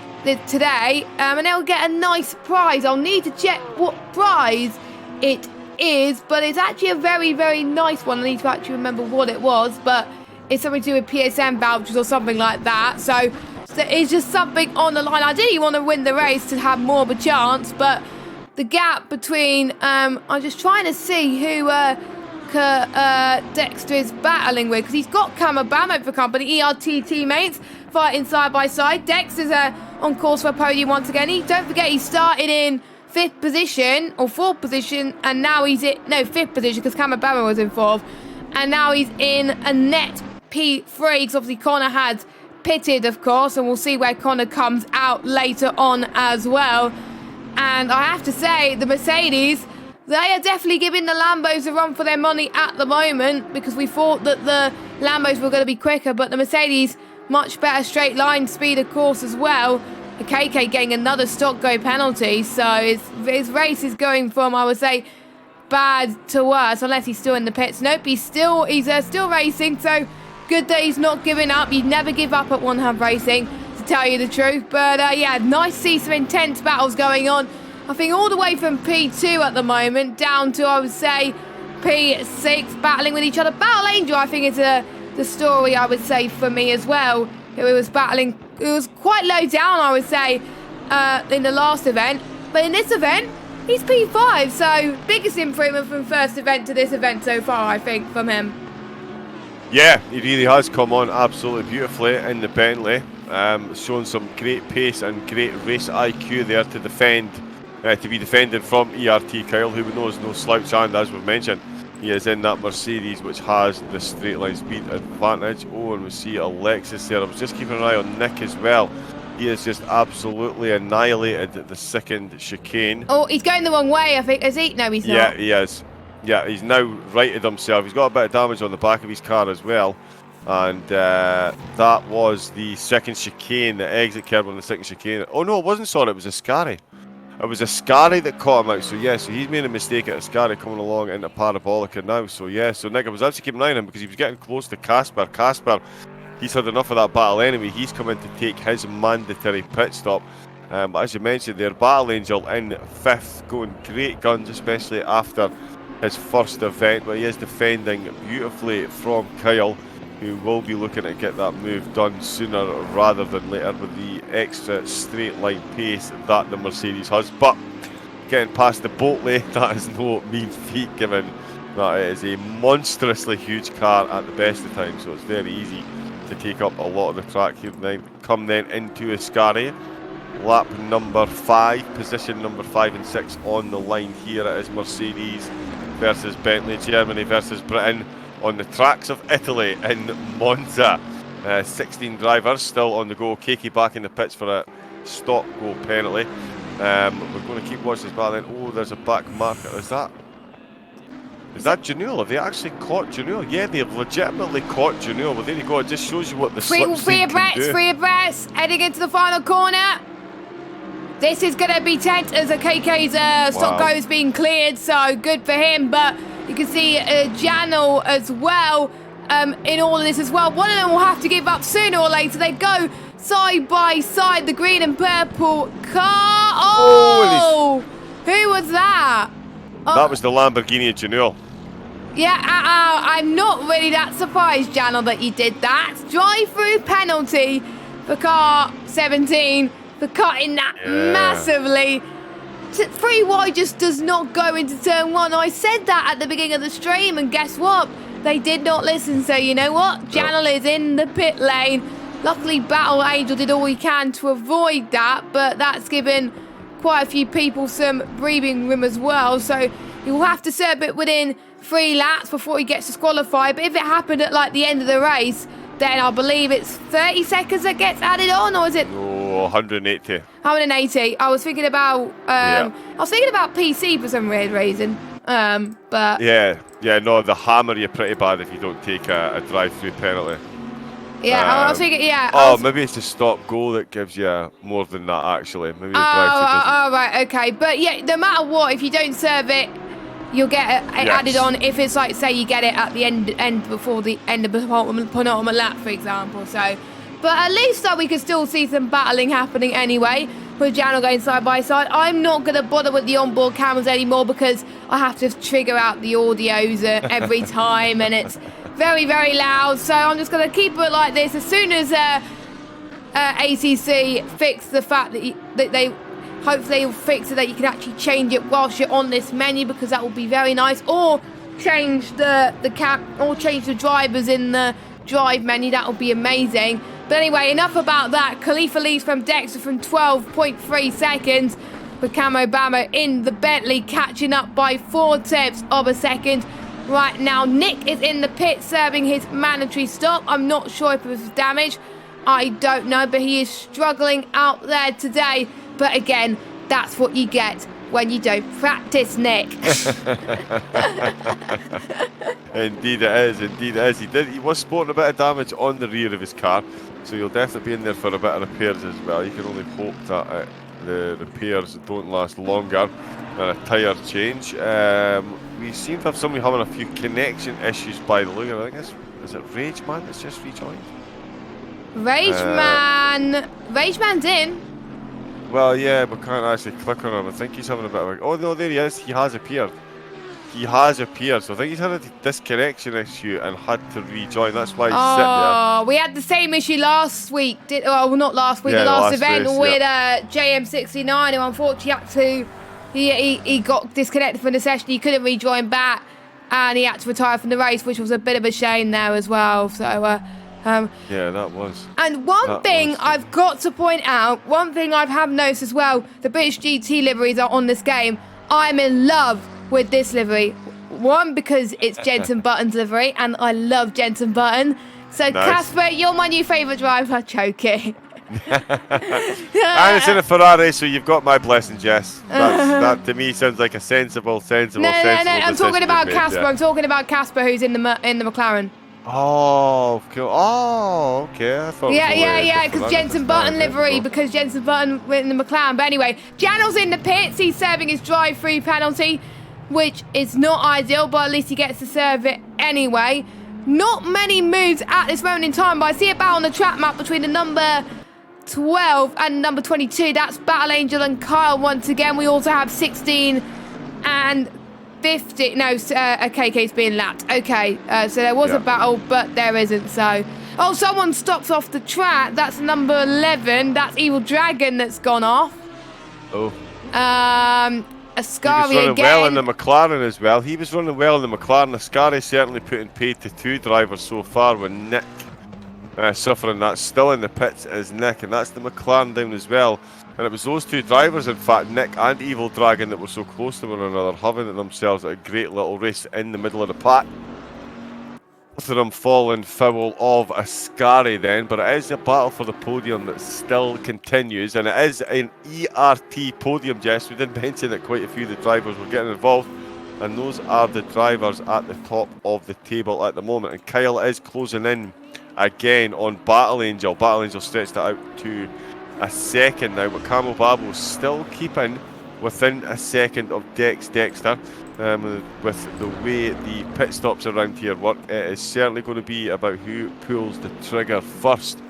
today, and they'll get a nice prize. I'll need to check what prize it is, but it's actually a very, very nice one. I need to actually remember what it was, but it's something to do with PSN vouchers or something like that. So it's just something on the line. I didn't want to win the race to have more of a chance, but the gap between I'm just trying to see who Dexter is battling with, because he's got Camabamo for company, ERT teammates fighting side by side. Dexter's on course for a podium once again. Don't forget, he started in 5th position or 4th position, and now he's in 5th position because Camabamo was in 4th, and now he's in a net P3 because obviously Connor had pitted, of course, and we'll see where Connor comes out later on as well. And I have to say, the Mercedes, they are definitely giving the Lambos a run for their money at the moment, because we thought that the Lambos were going to be quicker, but the Mercedes, much better straight line speed, of course, as well. The KK getting another stock go penalty, so his race is going from, I would say, bad to worse, unless he's still in the pits. Nope, he's still racing, so good that he's not giving up. You'd never give up at OneHubRacing, to tell you the truth. But yeah, nice to see some intense battles going on. I think all the way from P2 at the moment down to, I would say, P6, battling with each other. Battle Angel, I think, is the story, I would say, for me as well. Who was battling, it was quite low down, I would say, in the last event. But in this event, he's P5, so biggest improvement from first event to this event so far, I think, from him. Yeah, he really has come on absolutely beautifully in the Bentley. Showing some great pace and great race IQ there to defend. To be defending from ERT Kyle, who we know is no slouch, and as we've mentioned, he is in that Mercedes which has the straight line speed advantage. Oh, and we see Alexis there. I was just keeping an eye on Nick as well. He has just absolutely annihilated the second chicane. Oh, he's going the wrong way, I think. Is he? No, he's not. Yeah, he is. Yeah, he's now righted himself. He's got a bit of damage on the back of his car as well. And that was the second chicane, the exit curb on the second chicane. Oh no, it wasn't, sorry, it was a Ascari. It was a Ascari that caught him out. So yeah, so he's made a mistake at Ascari coming along into Parabolica now. So yeah, so Nick, I was actually keeping an eye on him because he was getting close to Casper. Casper, he's had enough of that battle anyway. He's come in to take his mandatory pit stop. But as you mentioned there, Battle Angel in 5th, going great guns, especially after his first event, but he is defending beautifully from Kyle, who will be looking to get that move done sooner rather than later with the extra straight line pace that the Mercedes has. But getting past the Boltley, that is no mean feat, given that it is a monstrously huge car at the best of times, so it's very easy to take up a lot of the track here. Then come then into Ascari, lap number 5, position number 5 and 6 on the line here. It is Mercedes versus Bentley, Germany versus Britain on the tracks of Italy in Monza. 16 drivers still on the go. Keiki back in the pits for a stop go penalty. We're going to keep watching this battle then. Oh, there's a back marker. Is that Janul? Have they actually caught Janul? Yeah, they've legitimately caught Janul. Well, there you go. It just shows you what the slipstream can do. Free abreast, heading into the final corner. This is going to be tense as a KK's stock go is being cleared, so good for him. But you can see Janel as well in all of this as well. One of them will have to give up sooner or later. They go side by side, the green and purple car. Oh, who was that? That was the Lamborghini Janel. Yeah, I'm not really that surprised, Janel, that you did that. Drive-through penalty for car 17 for cutting that massively. 3 wide just does not go into turn 1. I said that at the beginning of the stream, and guess what? They did not listen. So you know what? Janel is in the pit lane. Luckily, Battle Angel did all he can to avoid that, but that's given quite a few people some breathing room as well. So he will have to serve it within 3 laps before he gets disqualified. But if it happened at like the end of the race, then I believe it's 30 seconds that gets added on, or is it? Oh, 180. 180. I was thinking about PC for some weird reason. But yeah, no, the hammer you pretty bad if you don't take a drive-through penalty. Yeah, I was thinking, yeah. Maybe it's a stop goal that gives you more than that, actually. Maybe the drive-through doesn't. Right, okay. But yeah, no matter what, if you don't serve it, you'll get it added on. If it's like, say, you get it at the end before the end of the penultimate lap, for example. So But at least we could still see some battling happening anyway, with Janel going side by side. I'm not going to bother with the onboard cameras anymore because I have to trigger out the audios every time, and it's very, very loud. So I'm just going to keep it like this. As soon as ACC fix the fact that they hopefully will fix it, that you can actually change it whilst you're on this menu, because that will be very nice. Or change change the drivers in the drive menu. That would be amazing. But anyway, enough about that. Khalifa leads from Dexter from 12.3 seconds, with Camo Bamo in the Bentley catching up by 4/10 of a second. Right now, Nick is in the pit serving his mandatory stop. I'm not sure if it was damage. I don't know, but he is struggling out there today. But again, that's what you get when you don't practice, Nick. Indeed it is, indeed it is. He was sporting a bit of damage on the rear of his car, so he'll definitely be in there for a bit of repairs as well. You can only hope that the repairs don't last longer than a tyre change. We seem to have somebody having a few connection issues by the look of it. I think is it Rage Man that's just rejoined? Rageman's in. Well, yeah, but can't actually click on him. I think he's having a bit of a... Oh, no, there he is. He has appeared. He has appeared. So I think he's had a disconnection issue and had to rejoin. That's why he's sitting there. Oh, we had the same issue last week. Well, not last week, the last event race, with JM69, who unfortunately had to... He got disconnected from the session. He couldn't rejoin back, and he had to retire from the race, which was a bit of a shame there as well. So... yeah, that was. And one thing I've got to point out, one thing I have noticed as well, the British GT liveries are on this game. I'm in love with this livery. One, because it's Jenson Button's livery, and I love Jenson Button. So, nice. Casper, you're my new favourite driver, choking. And it's in a Ferrari, so you've got my blessing, Jess. That to me sounds like a sensible. No, I'm talking about Casper. I'm talking about Casper, who's in the McLaren. Oh, cool. Oh, okay. I thought yeah, because Jenson Button livery, because Jenson Button went in the McLaren. But anyway, Janel's in the pits. He's serving his drive-through penalty, which is not ideal, but at least he gets to serve it anyway. Not many moves at this moment in time, but I see a battle on the track map between the number 12 and number 22. That's Battle Angel and Kyle once again. We also have 16 and 50. No, KK's being lapped. Okay, so there was a battle, but there isn't. So, oh, someone stops off the track. That's number 11. That's Evil Dragon that's gone off. Oh. Ascari he was running again. well in the McLaren as well. He was running well in the McLaren. Ascari certainly putting paid to two drivers so far, with Nick suffering that. Still in the pits is Nick, and that's the McLaren down as well. And it was those two drivers, in fact, Nick and Evil Dragon, that were so close to one another, having themselves a great little race in the middle of the pack. Both of them falling foul of Ascari then, but it is a battle for the podium that still continues, and it is an ERT podium, Jess. We did mention that quite a few of the drivers were getting involved, and those are the drivers at the top of the table at the moment. And Kyle is closing in again on Battle Angel. Battle Angel stretched it out to a second now, but Camo Babo's still keeping within a second of Dexter. With the way the pit stops around here work, it is certainly going to be about who pulls the trigger first.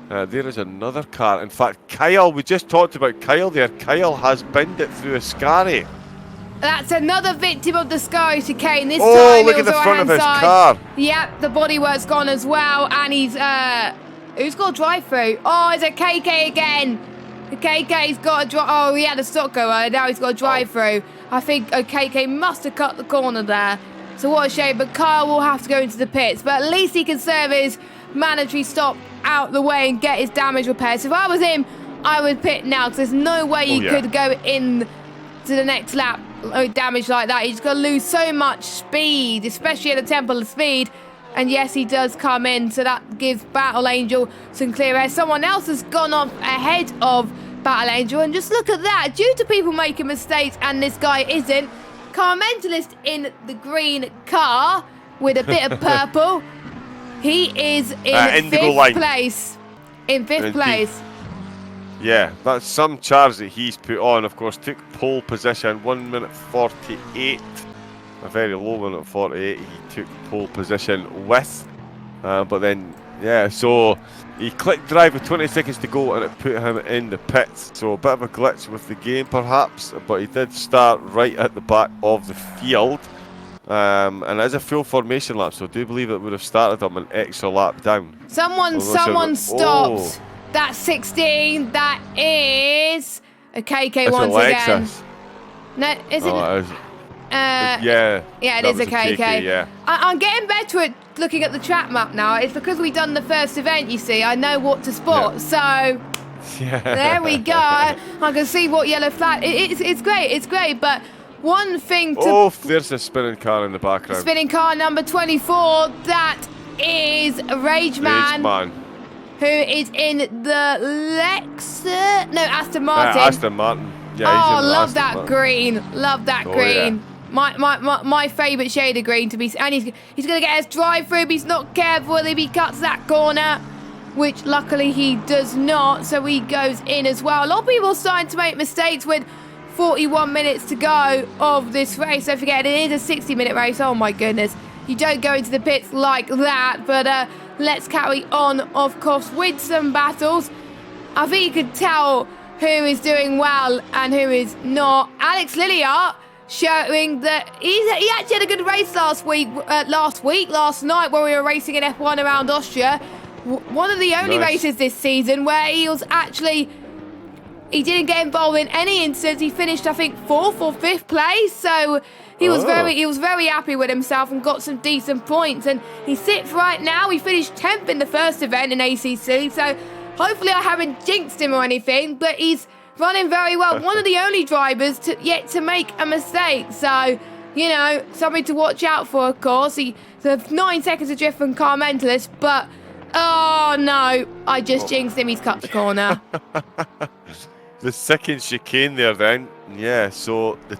There is another car. In fact, Kyle, we just talked about Kyle there. Kyle has binned it through Ascari. That's another victim of the Scary chicane. This time look at the front of his car. Yep, the bodywork's gone as well, and he's who's got a drive-through? Oh, it's a KK again. The KK's got a drive. Oh, he had a stock go. Now he's got a drive-through. I think KK must have cut the corner there. So what a shame. But Kyle will have to go into the pits. But at least he can serve his mandatory stop out the way and get his damage repaired. So if I was him, I would pit now, because there's no way you could go in to the next lap with damage like that. He's going to lose so much speed, especially at the temple of speed. And yes, he does come in, so that gives Battle Angel some clear air. Someone else has gone off ahead of Battle Angel, and just look at that. Due to people making mistakes, and this guy isn't, Car Mentalist in the green car with a bit of purple. He is in fifth place. In fifth place. Yeah, that's some charge that he's put on. Of course, took pole position, 1 minute 48. A very low 1 minute 48 he took pole position with. But then Yeah, so he clicked drive with 20 seconds to go and it put him in the pits. So a bit of a glitch with the game perhaps, but he did start right at the back of the field. And as a full formation lap, so I do believe it would have started him an extra lap down. Someone stopped. That's 16. That is a KK once again. No, is it? Yeah, it is a KK. Yeah. I'm getting better at looking at the track map now. It's because we've done the first event, you see. I know what to spot. So there we go. I can see what yellow flag. It's great. It's great. But one thing to... Oh, there's a spinning car in the background. Spinning car number 24. That is Rageman. Who is in the Aston Martin. Aston Martin. Yeah, love that green. Love that green. Yeah. My favourite shade of green to be, and he's going to get his drive through. But he's not careful if he cuts that corner, which luckily he does not. So he goes in as well. A lot of people are starting to make mistakes with 41 minutes to go of this race. Don't forget, it is a 60-minute race. Oh my goodness, you don't go into the pits like that. But let's carry on, of course, with some battles. I think you could tell who is doing well and who is not. Alex Lilliart showing that he actually had a good race last night when we were racing in F1 around Austria. One of the only races this season where he didn't get involved in any incidents. He finished, I think, 4th or 5th place. So he was very happy with himself and got some decent points. And he sits right now. He finished 10th in the first event in ACC. So hopefully I haven't jinxed him or anything, but he's running very well. One of the only drivers yet to make a mistake. So, something to watch out for, of course. There's 9 seconds of drift from Car Mentalist, but, oh no, I just jinxed him. He's cut the corner. The second chicane there then. Yeah, so the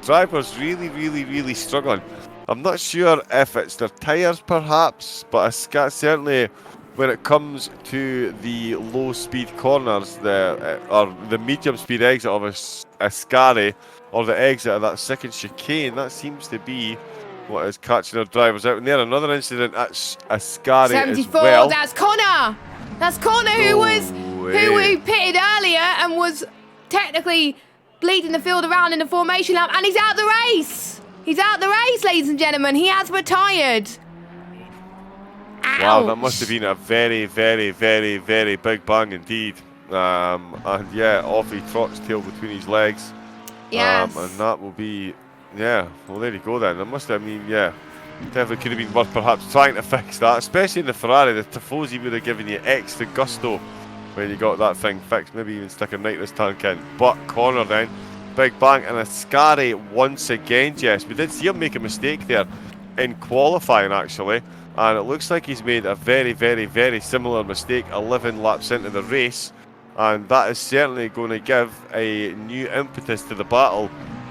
driver's really struggling. I'm not sure if it's their tyres perhaps, but certainly when it comes to the low-speed corners, or the medium-speed exit of Ascari, or the exit of that second chicane, that seems to be what is catching our drivers out. And there, another incident at Ascari 74, as well. That's Connor. That's Connor who pitted earlier and was technically leading the field around in the formation lap, and he's out the race. He's out the race, ladies and gentlemen. He has retired. Wow, that must have been a very big bang indeed. And yeah, off he trots, tail between his legs. Yes. And that will be, well, there you go then. That must have, definitely could have been worth perhaps trying to fix that, especially in the Ferrari. The Tifosi would have given you extra gusto when you got that thing fixed. Maybe even stick a nitrous tank in. But corner then, big bang, and Ascari once again, Jess. We did see him make a mistake there in qualifying actually. And it looks like he's made a very similar mistake 11 laps into the race, and that is certainly going to give a new impetus to the battle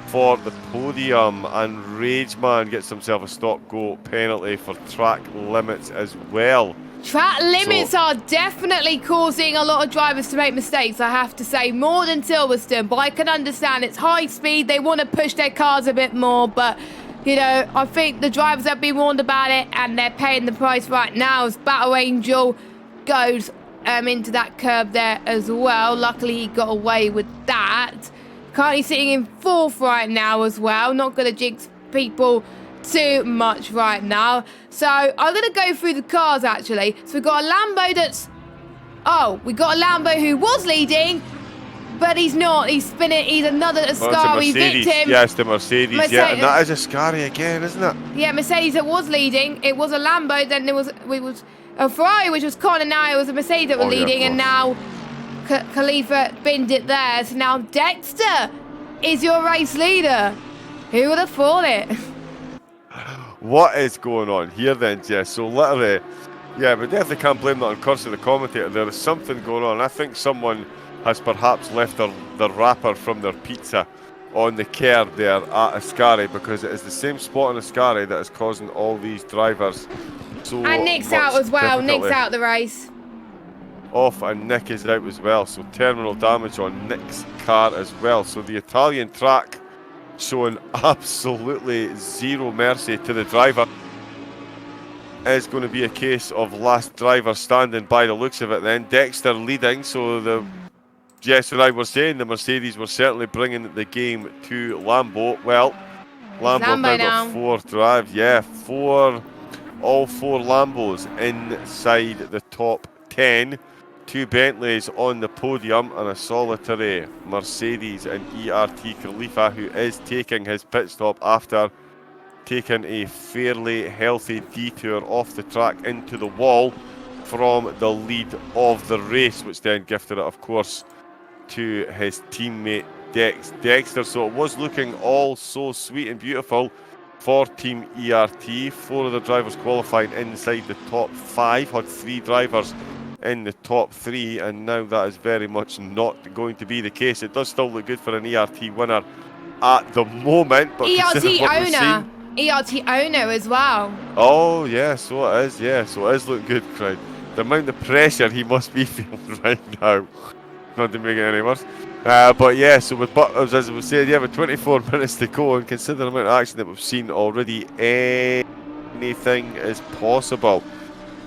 for the podium. And Rageman gets himself a stop-go penalty for track limits as well. Track limits are definitely causing a lot of drivers to make mistakes, I have to say, more than Silverstone, but I can understand it's high speed, they want to push their cars a bit more, but I think the drivers have been warned about it and they're paying the price right now as Battle Angel goes into that curb there as well. Luckily, he got away with that. Currently sitting in 4th right now as well. Not going to jinx people too much right now. So I'm going to go through the cars actually. So we've got a Lambo that's... Oh, we got a Lambo who was leading, but he's not. He's spinning. He's another Ascari victim. Yes, the Mercedes. Yeah, and that is Ascari again, isn't it? Yeah, Mercedes that was leading. It was a Lambo. Then there was a Ferrari, which was Connor. Now it was a Mercedes that were leading, and now Khalifa binned it there. So now Dexter is your race leader. Who would have thought it? What is going on here then, Jess? So literally, yeah, we definitely can't blame that on Cursor the commentator. There is something going on. I think someone has perhaps left their wrapper from their pizza on the curb there at Ascari, because it is the same spot on Ascari that is causing all these drivers so and Nick's out as well. Nick's out the race. Off, and Nick is out as well. So terminal damage on Nick's car as well. So the Italian track showing absolutely zero mercy to the driver. is going to be a case of last driver standing by the looks of it then. Dexter leading, so Jess and I were saying the Mercedes were certainly bringing the game to Lambo. Well, Lambo have now got 4 drives. Yeah, all 4 Lambos inside the top 10. 2 Bentleys on the podium and a solitary Mercedes and ERT Khalifa, who is taking his pit stop after taking a fairly healthy detour off the track into the wall from the lead of the race, which then gifted it, of course, to his teammate Dexter. So it was looking all so sweet and beautiful for Team ERT. 4 of the drivers qualifying inside the top 5, had 3 drivers in the top 3, and now that is very much not going to be the case. It does still look good for an ERT winner at the moment, but ERT owner as well. Oh yeah, so it is. Yeah, so it is looking good, crowd. The amount of pressure he must be feeling right now, not to make it any worse. But yeah, so with Butters, as we said, yeah, with 24 minutes to go, and consider the amount of action that we've seen already, anything is possible.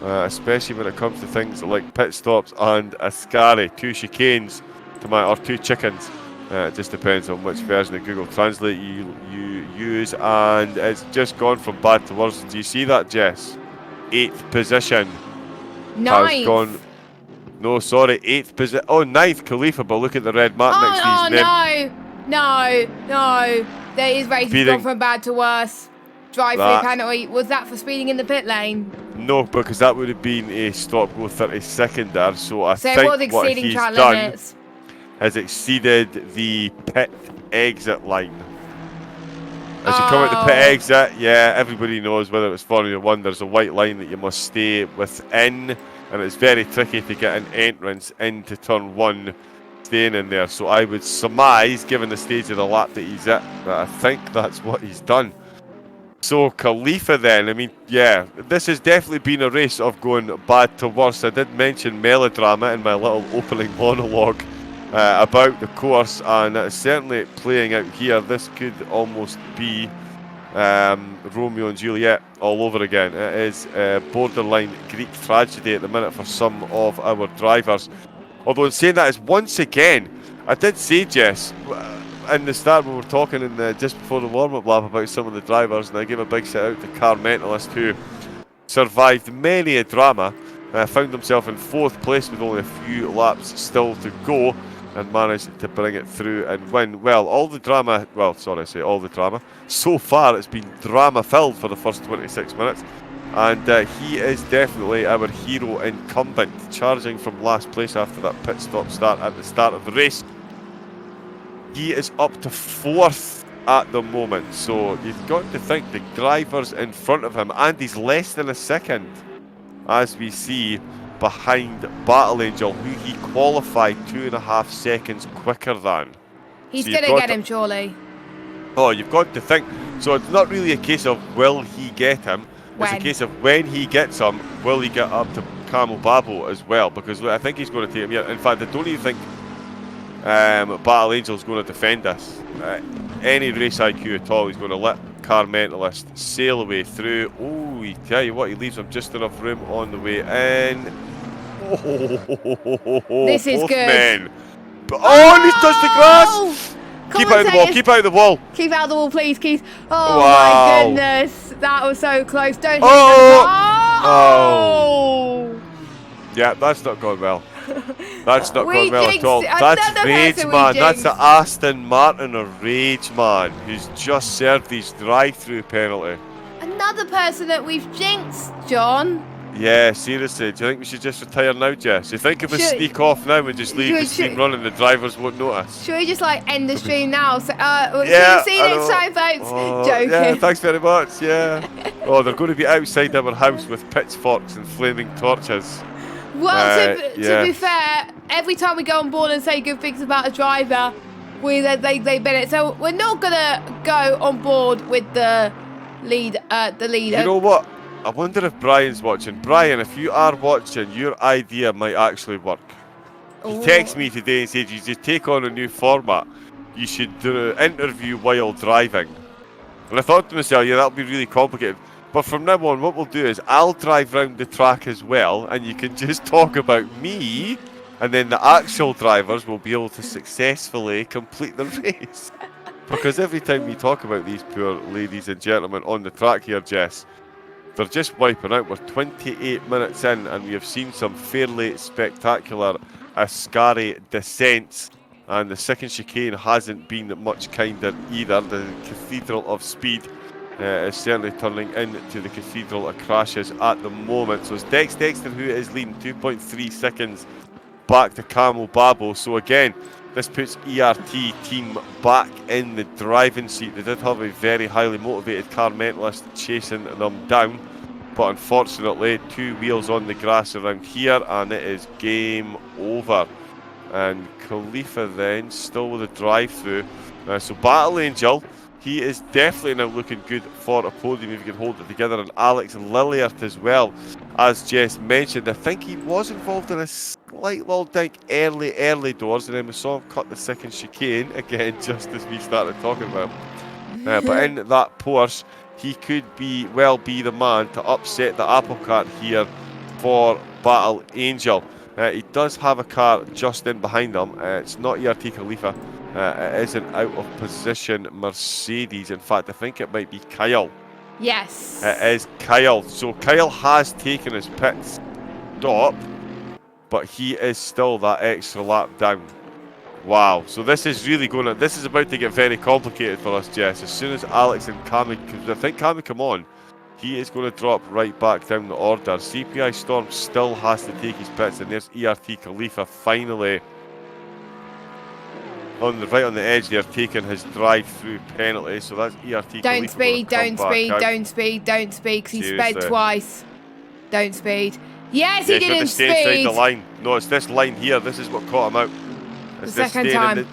Especially when it comes to things like pit stops and Ascari, 2 chicanes or 2 chickens. It just depends on which version of Google Translate you use, and it's just gone from bad to worse. Do you see that, Jess? 8th position. 9th. Has gone. No, sorry, 8th position. Oh, 9th Khalifa, but look at the red mark next to his name. No. There is racing gone from bad to worse. Drive-through penalty. Was that for speeding in the pit lane? No, because that would have been a stop-go 32nd there. So I think it was exceeding track limits. Has exceeded the pit exit line. As you come out the pit exit, yeah, everybody knows whether it's Formula 1, there's a white line that you must stay within, and it's very tricky to get an entrance into turn 1 staying in there. So I would surmise, given the stage of the lap that he's at, that I think that's what he's done. So Khalifa then, I mean, yeah, this has definitely been a race of going bad to worse. I did mention melodrama in my little opening monologue about the course, and it's certainly playing out here. This could almost be Romeo and Juliet all over again. It is borderline Greek tragedy at the minute for some of our drivers. Although in saying that, is once again, I did say, Jess, in the start when we were talking just before the warm-up lap about some of the drivers, and I gave a big shout out to Car Mentalist, who survived many a drama, found himself in 4th place with only a few laps still to go, and managed to bring it through and win. Well, all the drama, so far it's been drama-filled for the first 26 minutes, and he is definitely our hero incumbent, charging from last place after that pit stop start at the start of the race. He is up to 4th at the moment, so you've got to think the drivers in front of him, and he's less than a second, as we see, behind Battle Angel, who he qualified 2.5 seconds quicker than. He's going to get him, surely. Oh, you've got to think. So it's not really a case of will he get him, it's a case of when he gets him, will he get up to Camel Babo as well, because I think he's going to take him here. In fact, I don't even think Battle Angel's going to defend us. Any race IQ at all, he's going to let Car Mentalist sail away through. Oh, he tell you what, he leaves him just enough room on the way in. Oh, this is both good. Men. And he's touched the grass. Keep out of the wall, keep out of the wall. Keep out of the wall, please, Keith. Oh, wow. My goodness. That was so close. Don't hit Oh. Yeah, that's not going well. That's not going well at all. That's rage, man. That's the Aston Martin of rage, man, who's just served his drive-through penalty. Another person that we've jinxed, John. Yeah, seriously. Do you think we should just retire now, Jess? Do you think if we sneak off now and just leave the stream running, the drivers won't notice? Should we just end the stream now? So, yeah, see you next time, folks. Joking. Yeah, thanks very much. Yeah. Oh, they're going to be outside our house with pitchforks and flaming torches. Well, to be fair, every time we go on board and say good things about a driver, they bin it. So we're not gonna go on board with the leader. You know what? I wonder if Brian's watching. Brian, if you are watching, your idea might actually work. He texted me today and said you should take on a new format. You should do an interview while driving. And I thought to myself, yeah, that'll be really complicated. But from now on, what we'll do is I'll drive round the track as well, and you can just talk about me, and then the actual drivers will be able to successfully complete the race. Because every time we talk about these poor ladies and gentlemen on the track here, Jess, they're just wiping out. We're 28 minutes in, and we have seen some fairly spectacular Ascari descents. And the second chicane hasn't been much kinder either. The Cathedral of Speed is certainly turning into the Cathedral of Crashes at the moment. So it's Dexter who is leading 2.3 seconds back to Camel Babo. So again, this puts ERT team back in the driving seat. They did have a very highly motivated car mentalist chasing them down, but unfortunately 2 wheels on the grass around here and it is game over. And Khalifa then still with a drive through. So Battle Angel, he is definitely now looking good for a podium if he can hold it together. And Alex Lilliard as well, as Jess mentioned. I think he was involved in a slight little dink early doors, and then we saw him cut the second chicane again just as we started talking about him. But in that Porsche, he could be the man to upset the apple cart here for Battle Angel. He does have a car just in behind him. It's not ERT Khalifa. It is an out-of-position Mercedes. In fact, I think it might be Kyle. Yes. It is Kyle. So Kyle has taken his pit stop, but he is still that extra lap down. Wow. So this is really this is about to get very complicated for us, Jess. As soon as Alex and Cammy, because I think Cammy come on, he is going to drop right back down the order. CPI Storm still has to take his pits, and there's ERT Khalifa finally right on the edge there, taking his drive-through penalty. So that's ERT. Don't speed, don't speed, because he sped twice. Don't speed. Yes, he didn't speed. Inside the line. No, it's this line here. This is what caught him out. It's the second time.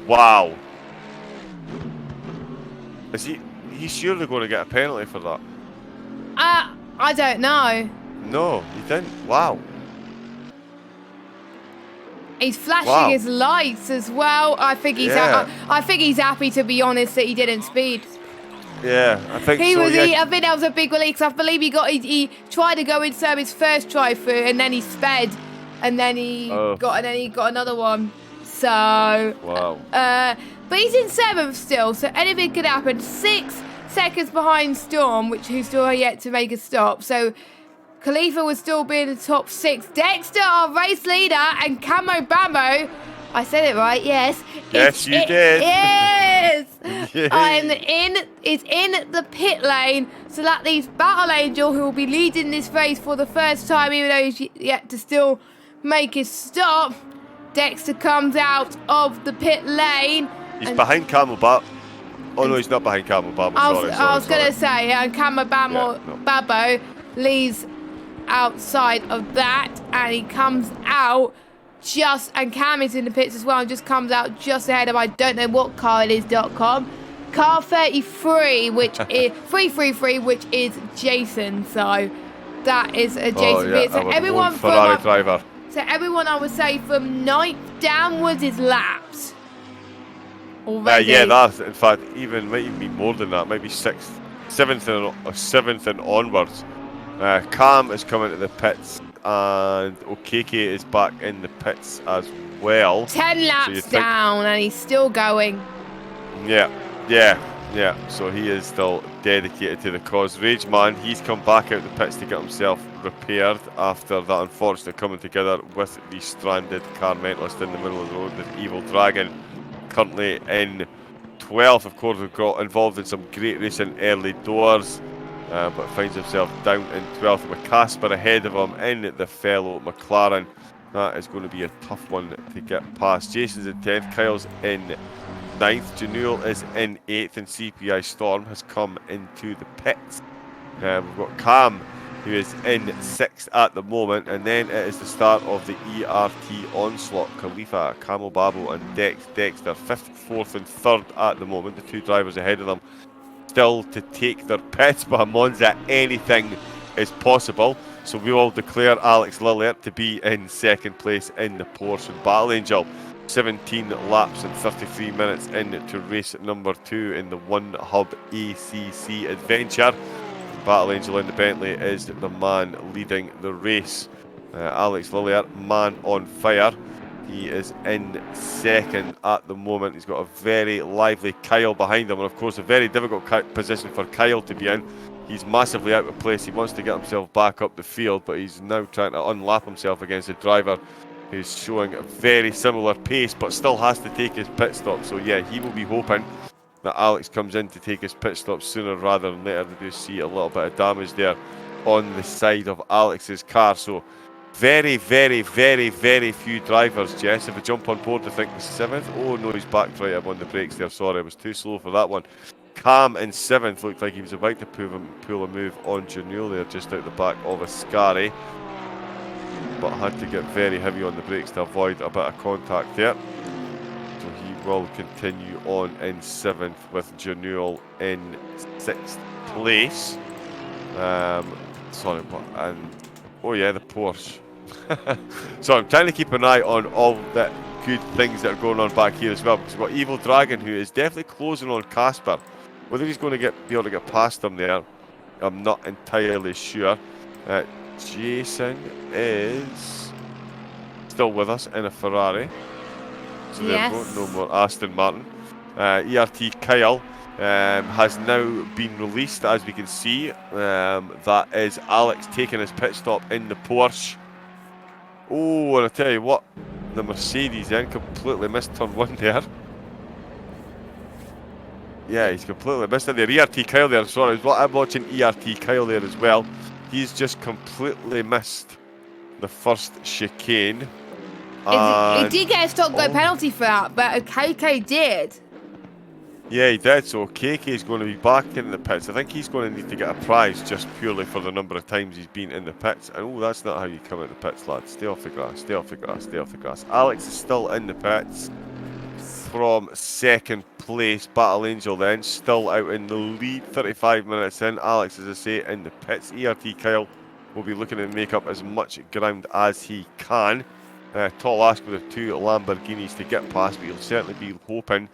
Wow. Is he's surely going to get a penalty for that? I don't know. No, he didn't. Wow. He's flashing his lights as well. I think he's happy, to be honest, that he didn't speed. Yeah, I think I think that was a big release. I believe he tried to go into his first try through, and then he sped, and then he got another one. So wow. But he's in 7th still, so anything could happen. 6 seconds behind Storm, who's still yet to make a stop. So Khalifa will still be in the top 6. Dexter, our race leader, and Camo Bambo. I said it right, yes. Yes, you did. Yes. Is in the pit lane. So that leaves Battle Angel, who will be leading this race for the first time, even though he's yet to still make his stop. Dexter comes out of the pit lane. He's behind Camel Babo. Oh no, he's not behind Camel Babo. I was going to say, Camo Babo leaves outside of that, and he comes out and Cam is in the pits as well, and just comes out just ahead of, I don't know what car it is.com. Car 33, which is 333, which is Jason. So that is a Jason pit. So everyone Ferrari driver. So everyone, I would say, from 9th downwards is lapped already. Yeah, that's in fact might even be more than that. Maybe 6th, 7th and onwards. Cam is coming to the pits, and Okeke is back in the pits as well. 10 laps down, and he's still going. Yeah. So he is still dedicated to the cause. Rage Man, he's come back out the pits to get himself repaired after that unfortunate coming together with the stranded car mentalist in the middle of the road. The Evil Dragon currently in 12th. Of course, we've got involved in some great racing early doors. But finds himself down in 12th with Casper ahead of him in the fellow McLaren. That is going to be a tough one to get past. Jason's in 10th, Kyle's in 9th, Janul is in 8th, and CPI Storm has come into the pits. We've got Cam, who is in 6th at the moment, and then it is the start of the ERT onslaught. Khalifa, Camel Babo, and Dexter 5th, 4th, and 3rd at the moment. The 2 drivers ahead of them still to take their pits, but at Monza anything is possible. So we will declare Alex Lilliard to be in 2nd place in the Porsche. And Battle Angel, 17 laps and 33 minutes into race number 2 in the OneHub ACC adventure. Battle Angel in the Bentley is the man leading the race. Alex Lilliard, man on fire. He is in second at the moment. He's got a very lively Kyle behind him, and of course a very difficult position for Kyle to be in. He's massively out of place. He wants to get himself back up the field, but he's now trying to unlap himself against a driver who's showing a very similar pace, but still has to take his pit stop. So yeah, he will be hoping that Alex comes in to take his pit stop sooner rather than later. We do see a little bit of damage there on the side of Alex's car. So very, very, very, very few drivers, Jess. If we jump on board, I think the 7th. Oh no, he's backed right up on the brakes there. Sorry, I was too slow for that one. Cam in 7th, looked like he was about to pull a move on Janule there, just out the back of Ascari, but had to get very heavy on the brakes to avoid a bit of contact there. So he will continue on in 7th with Janule in 6th place. Sorry, and oh yeah, the Porsche. So I'm trying to keep an eye on all the good things that are going on back here as well, because we've got Evil Dragon, who is definitely closing on Casper. Whether he's going to be able to get past him there, I'm not entirely sure. Jason is still with us in a Ferrari. So yes. There we go, no more Aston Martin. ERT Kyle has now been released, as we can see. That is Alex taking his pit stop in the Porsche. Oh, and I tell you what, the Mercedes then completely missed turn 1 there. Yeah, he's completely missed it there. ERT Kyle there, sorry, I'm watching ERT Kyle there as well. He's just completely missed the first chicane. He did get a stop go penalty for that, but KK did. Yeah, he did. So KK is going to be back in the pits. I think he's going to need to get a prize just purely for the number of times he's been in the pits. And oh, that's not how you come out the pits, lads. Stay off the grass, stay off the grass, stay off the grass. Alex is still in the pits from 2nd place. Battle Angel then still out in the lead, 35 minutes in. Alex, as I say, in the pits. ERT Kyle will be looking to make up as much ground as he can. Tall Ask with the 2 Lamborghinis to get past, but he'll certainly be hoping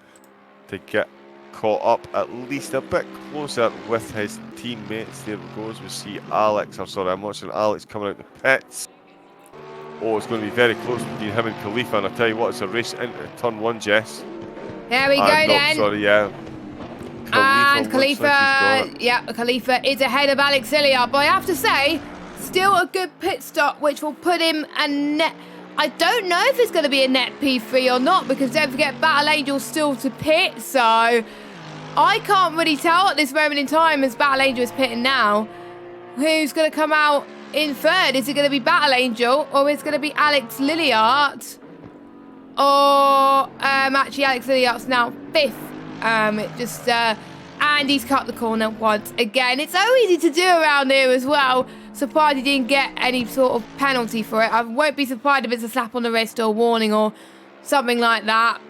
to get caught up at least a bit closer with his teammates. There we go, as we see Alex, I'm watching Alex coming out the pits. Oh, it's going to be very close between him and Khalifa, and I tell you what, it's a race into turn 1, Jess. There we go then. Sorry, yeah. Khalifa is ahead of Alex Lilliard, but I have to say, still a good pit stop, which will put him a net. I don't know if it's going to be a net P3 or not, because don't forget Battle Angel's still to pit, so I can't really tell at this moment in time, as Battle Angel is pitting now, who's going to come out in 3rd. Is it going to be Battle Angel, or is it going to be Alex Lilliard? Or actually Alex Lilliard's now 5th. And he's cut the corner once again. It's so easy to do around here as well. Surprised he didn't get any sort of penalty for it. I won't be surprised if it's a slap on the wrist or a warning or something like that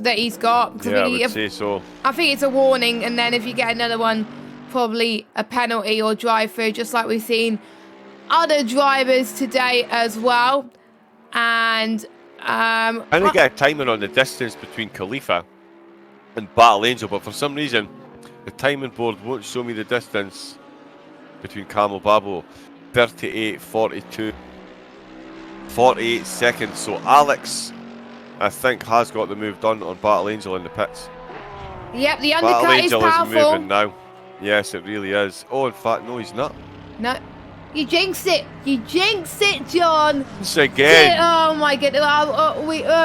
he's got. Yeah, I would say so. I think it's a warning, and then if you get another one, probably a penalty or drive through, just like we've seen other drivers today as well. And I didn't get a timing on the distance between Khalifa and Battle Angel, but for some reason the timing board won't show me the distance between Camel Babo. 38, 42, 48 seconds. So Alex, I think, has got the move done on Battle Angel in the pits. Yep, the undercut is powerful. Is moving now. Yes, it really is. Oh, in fact, no, he's not. No. You jinxed it. You jinxed it, John. Once again. Oh my goodness.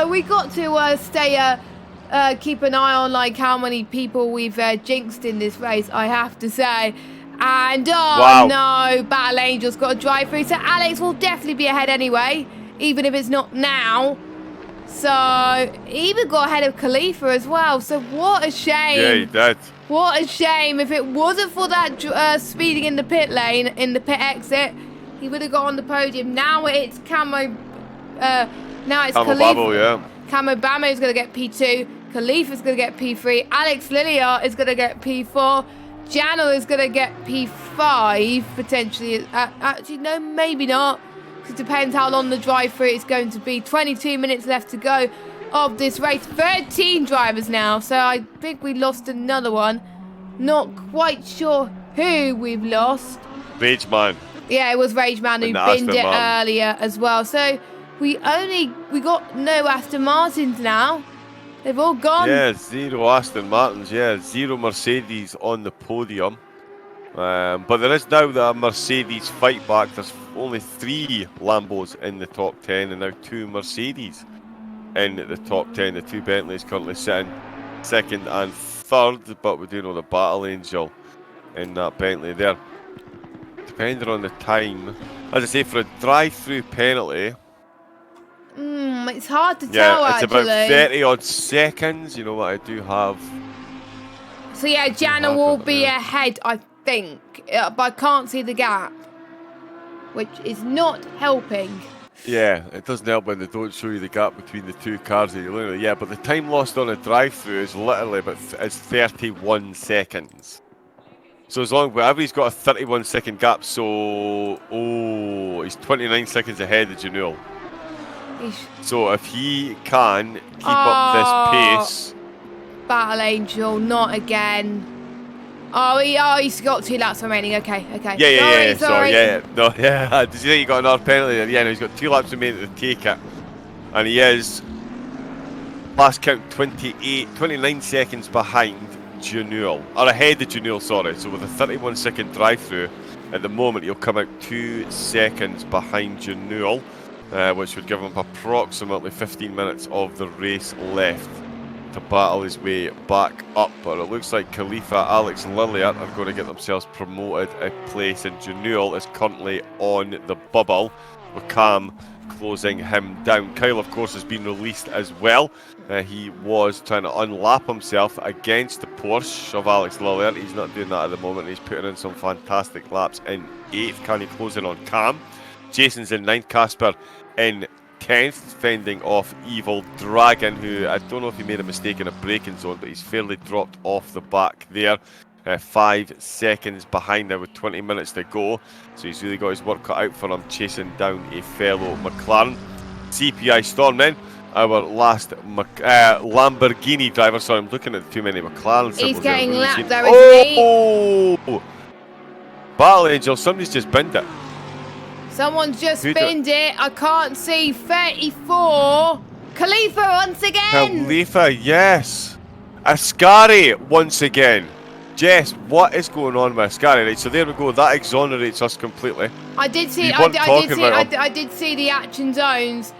We got to stay. Keep an eye on like how many people we've jinxed in this race, I have to say. And wow. No, Battle Angel's got a drive through, so Alex will definitely be ahead anyway, even if it's not now. So he even got ahead of Khalifa as well. So what a shame. Yeah, he did. What a shame. If it wasn't for that speeding in the pit lane, in the pit exit, he would have got on the podium. Now it's Khalifa. Babo, yeah. Camo Bamo is going to get P2. Khalifa's going to get P3. Alex Lilliard is going to get P4. Janel is going to get P5, potentially. Actually, no, maybe not. It depends how long the drive-through is going to be. 22 minutes left to go of this race. 13 drivers now, so I think we lost another one. Not quite sure who we've lost. Rage Man. Yeah, it was Rage Man who binned it earlier as well. So we got no Aston Martins now. They've all gone. Yeah, 0 Aston Martins. Yeah, 0 Mercedes on the podium. But there is now the Mercedes fight back. There's only 3 Lambos in the top 10 and now 2 Mercedes in the top 10. The 2 Bentleys currently sitting second and third, but we do know the Battle Angel in that Bentley there. Depending on the time, as I say, for a drive-through penalty, it's hard to tell. Yeah, it's actually about 30 odd seconds. You know what I do have. So yeah, Jana will be ahead, I think, but I can't see the gap, which is not helping. Yeah, it doesn't help when they don't show you the gap between the 2 cars that you're looking at. Yeah, but the time lost on a drive-through is literally it's 31 seconds. So as long as he's got a 31-second gap, so he's 29 seconds ahead of Janul. So if he can keep up this pace, Battle Angel, not again. He's got 2 laps remaining. Okay. Yeah. Sorry. No, yeah. Did you think you got another penalty there? Yeah, no, he's got 2 laps remaining to take it, and he is last count 29 seconds behind Janul, or ahead of Janul, sorry. So with a 31-second drive-through, at the moment he'll come out 2 seconds behind Janul, which would give him approximately 15 minutes of the race left to battle his way back up. But it looks like Khalifa, Alex Lilliard are going to get themselves promoted a place, and Janul is currently on the bubble with Cam closing him down. Kyle, of course, has been released as well. He was trying to unlap himself against the Porsche of Alex Lilliard. He's not doing that at the moment. He's putting in some fantastic laps in 8th. Can he close in on Cam? Jason's in 9th. Casper in 10th, fending off Evil Dragon, who I don't know if he made a mistake in a braking zone, but he's fairly dropped off the back there. 5 seconds behind now with 20 minutes to go. So he's really got his work cut out for him, chasing down a fellow McLaren. CPI Storm, our last Lamborghini driver. Sorry, I'm looking at too many McLaren symbols. He's getting lapped there, isn't he? Battle Angel, somebody's just binned it. Someone's just binned it. I can't see. 34. Khalifa once again. Khalifa, yes. Ascari once again. Jess, what is going on with Ascari? Right, so there we go. That exonerates us completely. I did see. I did see the action zones.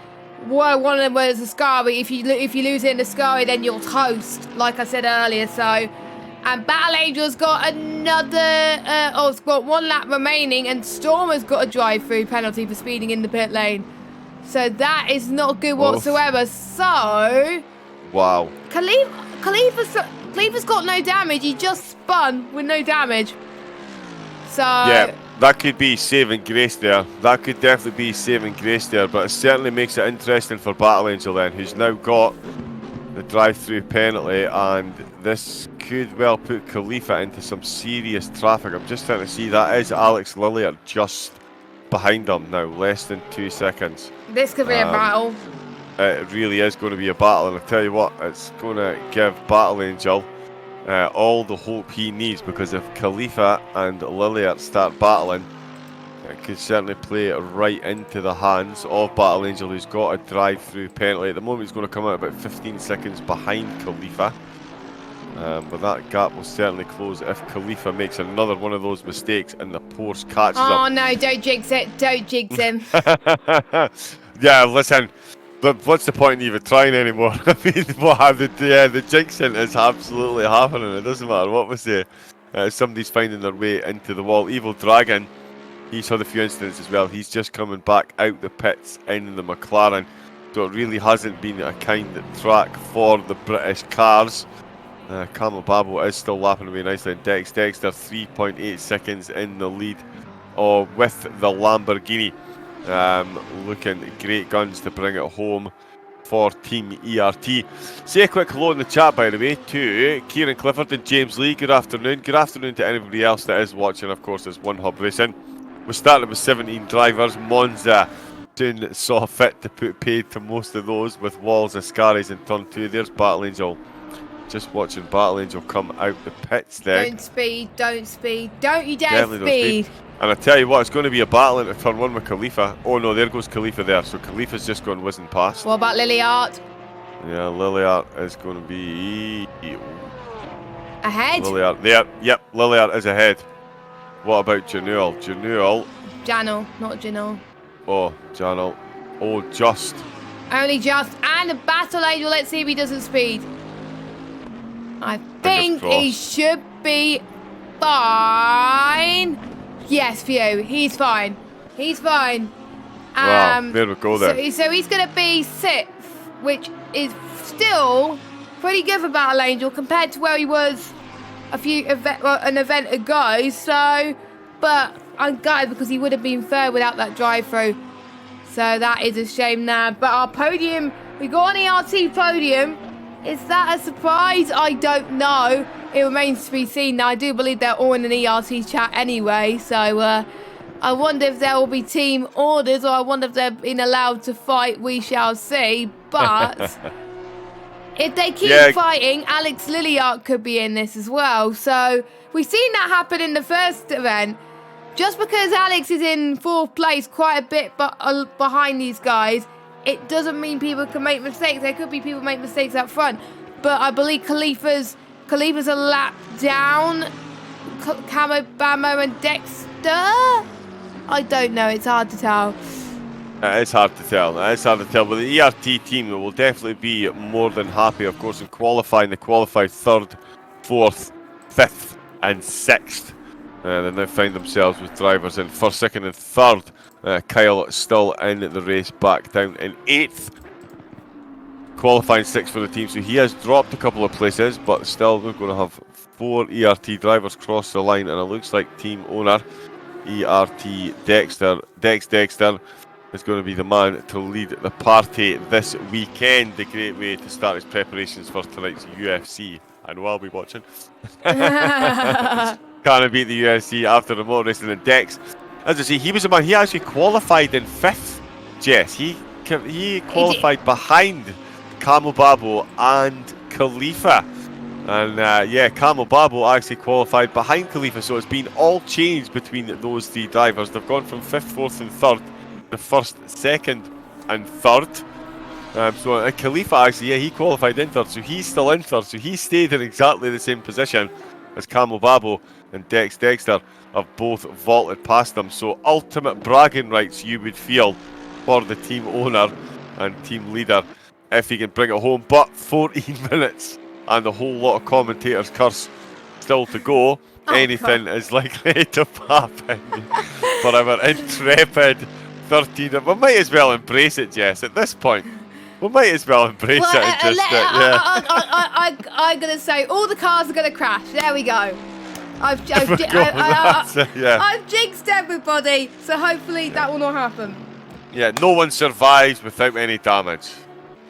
Well, one of them was Ascari. If you lose in Ascari, then you're toast, like I said earlier. So, and Battle Angel's got another. It's got 1 lap remaining, and Storm has got a drive-through penalty for speeding in the pit lane. So that is not good whatsoever. So, wow. Khalifa's got no damage. He just spun with no damage. So yeah, that could be saving grace there. That could definitely be saving grace there. But it certainly makes it interesting for Battle Angel then, who's now got the drive-through penalty, and this could well put Khalifa into some serious traffic. I'm just trying to see, that is Alex Lilliard just behind him now, less than 2 seconds. This could be a battle. It really is going to be a battle, and I tell you what, it's going to give Battle Angel all the hope he needs, because if Khalifa and Lilliard start battling, it could certainly play right into the hands of Battle Angel, who's got a drive-through penalty. At the moment, he's going to come out about 15 seconds behind Khalifa, but that gap will certainly close if Khalifa makes another one of those mistakes and the Porsche catches him. Oh no, don't jinx it. Don't jinx him. Yeah, listen. But what's the point in even trying anymore? I mean, the jinxing is absolutely happening. It doesn't matter what we say. Somebody's finding their way into the wall. Evil Dragon, he's had a few incidents as well. He's just coming back out the pits in the McLaren. So it really hasn't been a kind track for the British cars. Camel Babel is still lapping away nicely. And Dexter 3.8 seconds in the lead with the Lamborghini. Looking great guns to bring it home for Team ERT. Say a quick hello in the chat, by the way, to Kieran Clifford and James Lee. Good afternoon. Good afternoon to anybody else that is watching. Of course, it's OneHubRacing. We started with 17 drivers. Monza soon saw fit to put paid to most of those with Walls, Ascaris in turn 2. There's Battle Angel Just watching Battle Angel come out the pits there. Don't speed, don't speed, don't you dare Definitely speed. And I tell you what, it's going to be a battle into turn 1 with Khalifa. Oh no, there goes Khalifa there. So Khalifa's just gone whizzing past. What about Liliard? Yeah, Liliard is going to be Ahead? Liliard there. Yep, Liliard is ahead. What about Januel? Janel, not Janel. Oh, Janel. Oh, just. Only just. And a Battle Angel. Let's see if he doesn't speed. I think he should be fine. Yes, Theo, he's fine. He's fine. Wow, there we go there. So he's going to be 6th, which is still pretty good for Battle Angel compared to where he was an event ago. So, but I'm gutted because he would have been 3rd without that drive-through. So that is a shame now. But our podium, we got an ERT podium. Is that a surprise? I don't know. It remains to be seen. Now, I do believe they're all in an ERT chat anyway. So I wonder if there will be team orders or I wonder if they're being allowed to fight. We shall see. But if they keep fighting, Alex Liliard could be in this as well. So we've seen that happen in the first event. Just because Alex is in 4th place quite a bit behind these guys, it doesn't mean people can make mistakes. There could be people make mistakes up front. But I believe Khalifa's a lap down. Camo, Bamo and Dexter? I don't know. It's hard to tell. It's hard to tell. It's hard to tell. But the ERT team will definitely be more than happy, of course, in qualifying. They qualified 3rd, 4th, 5th and 6th. They now find themselves with drivers in 1st, 2nd and 3rd. Kyle still in the race, back down in 8th. Qualifying 6th for the team, so he has dropped a couple of places, but still we're going to have 4 ERT drivers cross the line, and it looks like team owner ERT Dexter is going to be the man to lead the party this weekend. The great way to start his preparations for tonight's UFC, and we'll be watching. Can't beat the UFC after the motor racing. And Dex, as I say, he was the man. He actually qualified in 5th. Jess, he qualified behind Camo Babo and Khalifa. And Camo Babo actually qualified behind Khalifa, so it's been all changed between those 3 drivers. They've gone from 5th, 4th and 3rd to 1st, 2nd and 3rd. Khalifa actually, he qualified in 3rd, so he's still in 3rd, so he stayed in exactly the same position as Camo Babo and Dexter have both vaulted past them. So ultimate bragging rights, you would feel, for the team owner and team leader if he can bring it home. But 14 minutes and a whole lot of commentators' curse still to go. Anything is likely to happen for our intrepid 13. We might as well embrace it, Jess, at this point. We might as well embrace it and just I'm going to say all the cars are going to crash. There we go. I've jinxed everybody, so hopefully that will not happen. Yeah, no one survives without any damage.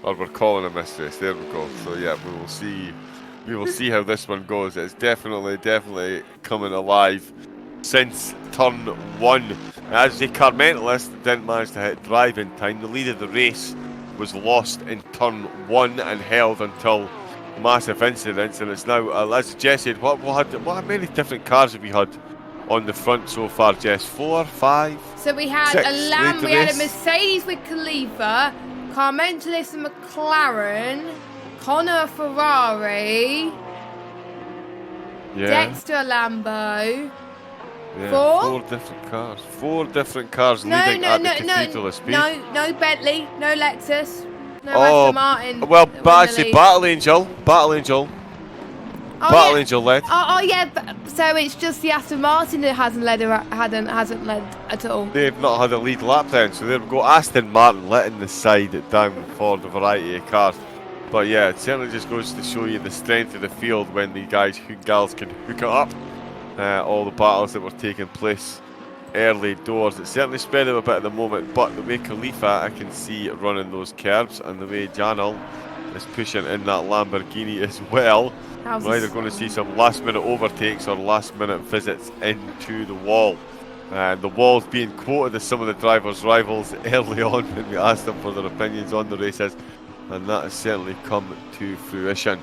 Or we're calling a mistress. There we go. So yeah, we will see. We will see how this one goes. It's definitely coming alive since turn 1. As the Carmentalist didn't manage to hit drive in time, the lead of the race was lost in turn 1 and held until massive incidents, and it's now, as Jess said, what many different cars have we had on the front so far, Jess? 4, 5, So we had 6 a Lamb, we had a Mercedes with Khalifa, Carmentalist and McLaren, Connor Ferrari, Dexter Lambo. Yeah, 4 different cars. 4 different cars leading at the Cathedral of Speed. No Bentley, no Lexus, no Aston Martin. Well, but actually, Battle Angel led. Oh yeah, so it's just the Aston Martin that hasn't led at all. They've not had a lead lap then, so there we go. Aston Martin letting the side down for the variety of cars. But yeah, it certainly just goes to show you the strength of the field when the guys and gals can hook it up. All the battles that were taking place early doors. It certainly spread out a bit at the moment, but the way Khalifa I can see running those curbs, and the way Janel is pushing in that Lamborghini as well, we're either going to see some last minute overtakes or last minute visits into the wall. The wall's being quoted as some of the drivers' rivals early on when we asked them for their opinions on the races, and that has certainly come to fruition.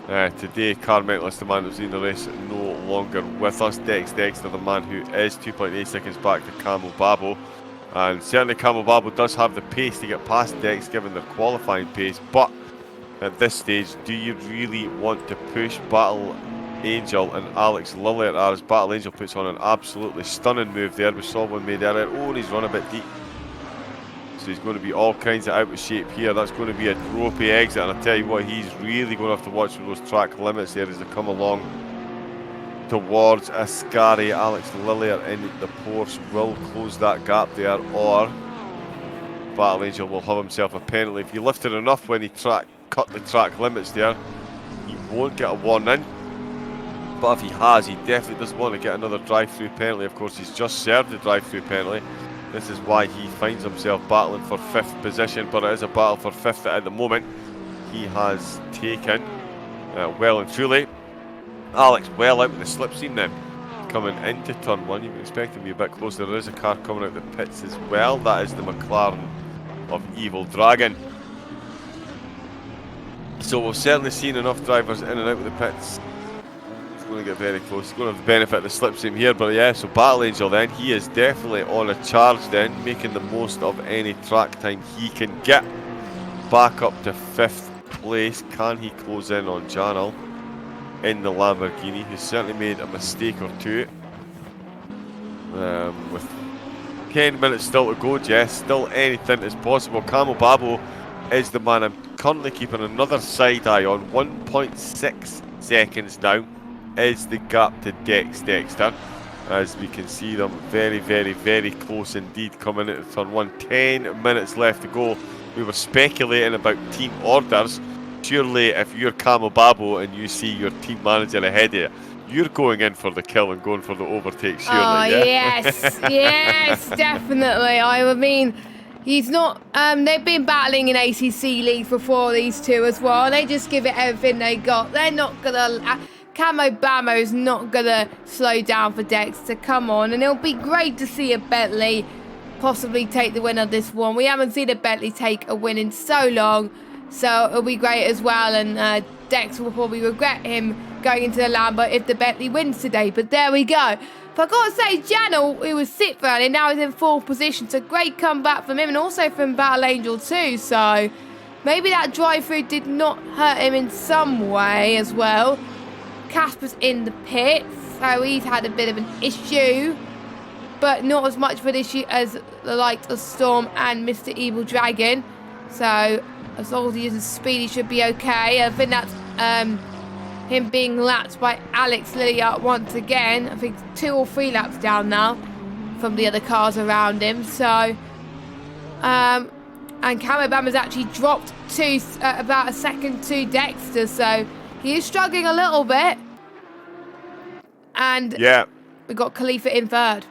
Today, Carmichael is the man who's in the race, no longer with us. Dex Dexter, the man who is 2.8 seconds back to Camel Babo. And certainly Camel Babo does have the pace to get past Dex, given their qualifying pace. But at this stage, do you really want to push Battle Angel and Alex Lillard, as Battle Angel puts on an absolutely stunning move there? We saw one made earlier. Oh, and he's run a bit deep. So he's going to be all kinds of out of shape here. That's going to be a ropey exit, and I tell you what, he's really going to have to watch for those track limits there as they come along towards Ascari. Alex Lillier in the Porsche will close that gap there, or Battle Angel will have himself a penalty. If he lifted enough when he cut the track limits there, he won't get a warning. But if he has, he definitely doesn't want to get another drive-through penalty. Of course, he's just served the drive-through penalty. This is why he finds himself battling for 5th position, but it is a battle for 5th at the moment. He has taken well and truly. Alex well out with the slipstream now. Coming into turn 1, you would expect him to be a bit closer. There is a car coming out the pits as well. That is the McLaren of Evil Dragon. So we've certainly seen enough drivers in and out of the pits. Going to get very close. He's going to have the benefit of the slipstream here, but yeah, so Battle Angel then, he is definitely on a charge then, making the most of any track time he can get. Back up to 5th place. Can he close in on Janel in the Lamborghini, who's certainly made a mistake or two? With 10 minutes still to go, Jess, still anything is possible. Camel Babo is the man I'm currently keeping another side eye on. 1.6 seconds now is the gap to Dex Dexter, as we can see them very, very, very close indeed coming into turn 1. 10 minutes left to go. We were speculating about team orders. Surely if you're Camel Babo and you see your team manager ahead of you, you're going in for the kill and going for the overtake, surely. Oh, yeah? yes, yes, definitely. I mean, he's not, they've been battling in ACC leagues before, these two as well. They just give it everything they got. They're not gonna, Camo Bamo is not going to slow down for Dex to come on. And it'll be great to see a Bentley possibly take the win of this one. We haven't seen a Bentley take a win in so long. So it'll be great as well. And Dex will probably regret him going into the Lambo if the Bentley wins today. But there we go. But I've got to say, Janel, who was 6th earlier, now he's in 4th position. So great comeback from him and also from Battle Angel too. So maybe that drive-through did not hurt him in some way as well. Casper's in the pits, so he's had a bit of an issue, but not as much of an issue as the likes of Storm and Mr. Evil Dragon. So as long as he isn't speed, he should be okay. I think that's him being lapped by Alex Lilliard once again. I think 2 or 3 laps down now from the other cars around him. So and Camo Bama's actually dropped to about a second to Dexter, so he is struggling a little bit. And Yeah. we got Khalifa in 3rd.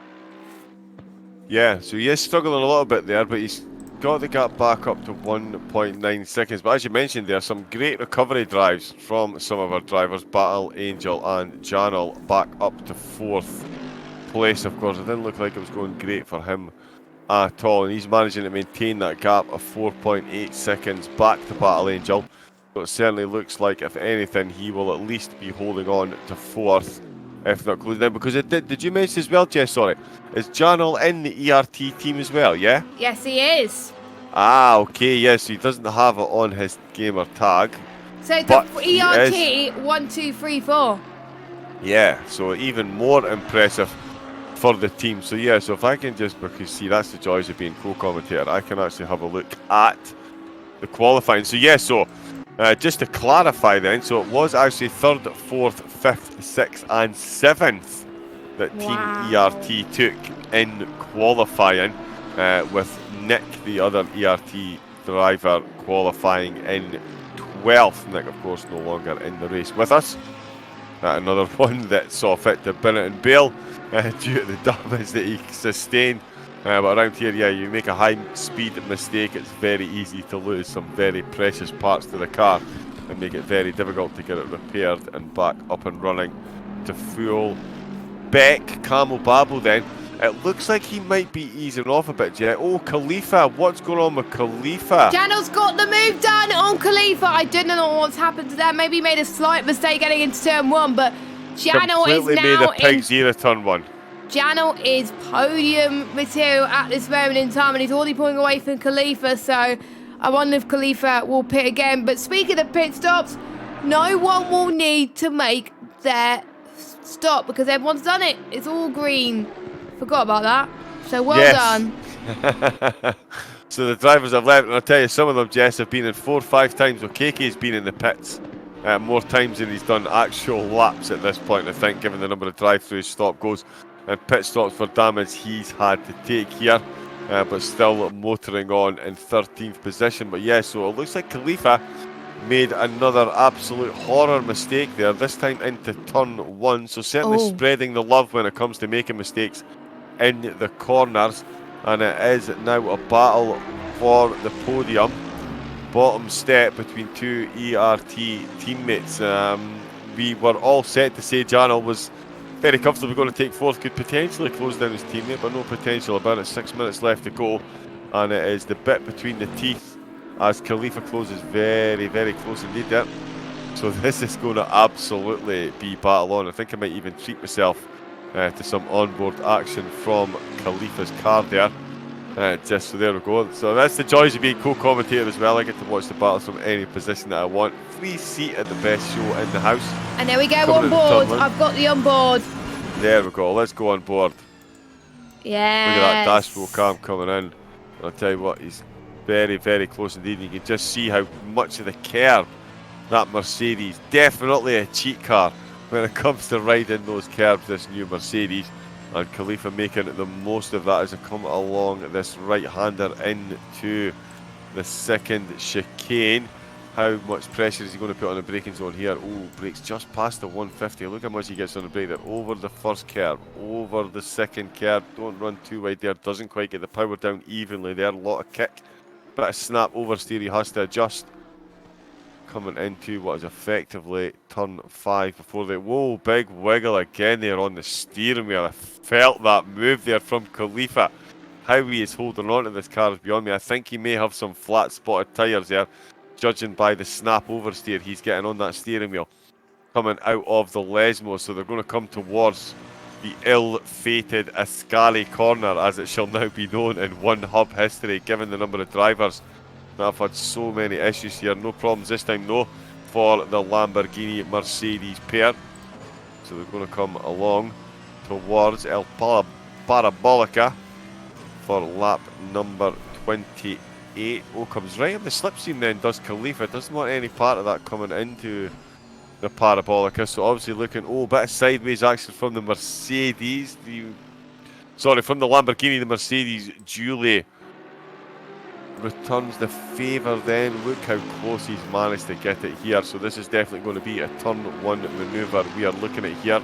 Yeah, so he is struggling a little bit there, but he's got the gap back up to 1.9 seconds. But as you mentioned, there are some great recovery drives from some of our drivers. Battle Angel and Janel back up to 4th place. Of course, it didn't look like it was going great for him at all, and he's managing to maintain that gap of 4.8 seconds back to Battle Angel. So it certainly looks like, if anything, he will at least be holding on to 4th, if not closing down. Because it did you mention as well, Jess, sorry, is Janel in the ERT team as well, yeah? Yes, he is. Ah, okay, yes, so he doesn't have it on his gamer tag. So the ERT 1, 2, 3, 4. Yeah, so even more impressive for the team. So yeah, so if I can just, because see, that's the joys of being co-commentator, I can actually have a look at the qualifying. So yeah, so just to clarify then, so it was actually 3rd, 4th, 5th, 6th and 7th that Team ERT took in qualifying, with Nick, the other ERT driver, qualifying in 12th. Nick, of course, no longer in the race with us. Another one that saw fit to bin it and bail due to the damage that he sustained. But around here, yeah, you make a high-speed mistake, it's very easy to lose some very precious parts to the car and make it very difficult to get it repaired and back up and running to full Beck. Camel Babo then It looks like he might be easing off a bit, Jet. Oh, Khalifa, what's going on with Khalifa? Janel's got the move done on Khalifa. I don't know what's happened to that. Maybe he made a slight mistake getting into turn 1, but Janel is Completely now made a pig zero turn 1. Janel is podium material at this moment in time, and he's already pulling away from Khalifa, so I wonder if Khalifa will pit again. But speaking of pit stops, no one will need to make their stop because everyone's done it. It's all green. Forgot about that. So well done. So the drivers have left, and I'll tell you, some of them, Jess, have been in 4 or 5 times. Okeke been in the pits more times than he's done actual laps at this point, I think, given the number of drive-throughs, stop goes, and pit stops for damage he's had to take here. But still motoring on in 13th position. But yeah, so it looks like Khalifa made another absolute horror mistake there, this time into turn 1. So certainly spreading the love when it comes to making mistakes in the corners. And it is now a battle for the podium. Bottom step between 2 ERT teammates. We were all set to say Janel was very comfortably going to take 4th, could potentially close down his teammate, but no potential about it. 6 minutes left to go, and it is the bit between the teeth as Khalifa closes very, very close indeed there. So this is going to absolutely be battle on. I think I might even treat myself to some onboard action from Khalifa's car there. Just so there we go. So that's the joys of being co-commentator as well. I get to watch the battles from any position that I want. Free seat at the best show in the house. And there we go, on board. I've got the on board. There we go. Let's go on board. Yeah. Look at that dashboard cam coming in. I'll tell you what, he's very, very close indeed. You can just see how much of the curb that Mercedes, definitely a cheat car when it comes to riding those curbs, this new Mercedes. And Khalifa making the most of that as they come along this right-hander into the second chicane. How much pressure is he going to put on the braking zone here? Oh, brakes just past the 150. Look how much he gets on the brake there. Over the first curb, over the second curb. Don't run too wide there. Doesn't quite get the power down evenly there. A lot of kick. Bit of snap oversteer he has to adjust. Coming into what is effectively turn 5 before the... Whoa, big wiggle again there on the steering wheel. I felt that move there from Khalifa. How he is holding on to this car is beyond me. I think he may have some flat spotted tyres there, judging by the snap oversteer he's getting on that steering wheel. Coming out of the Lesmo, so they're going to come towards the ill-fated Ascali corner, as it shall now be known in OneHub history, given the number of drivers I've had so many issues here. No problems this time, though, for the Lamborghini Mercedes pair. So they're going to come along towards El Parabolica for lap number 28. Oh, comes right on the slipstream then, does Khalifa. Doesn't want any part of that coming into the Parabolica. So obviously looking, bit of sideways action from the Mercedes. From the Lamborghini, the Mercedes duly returns the favour then. Look how close he's managed to get it here. So this is definitely going to be a turn 1 manoeuvre we are looking at here.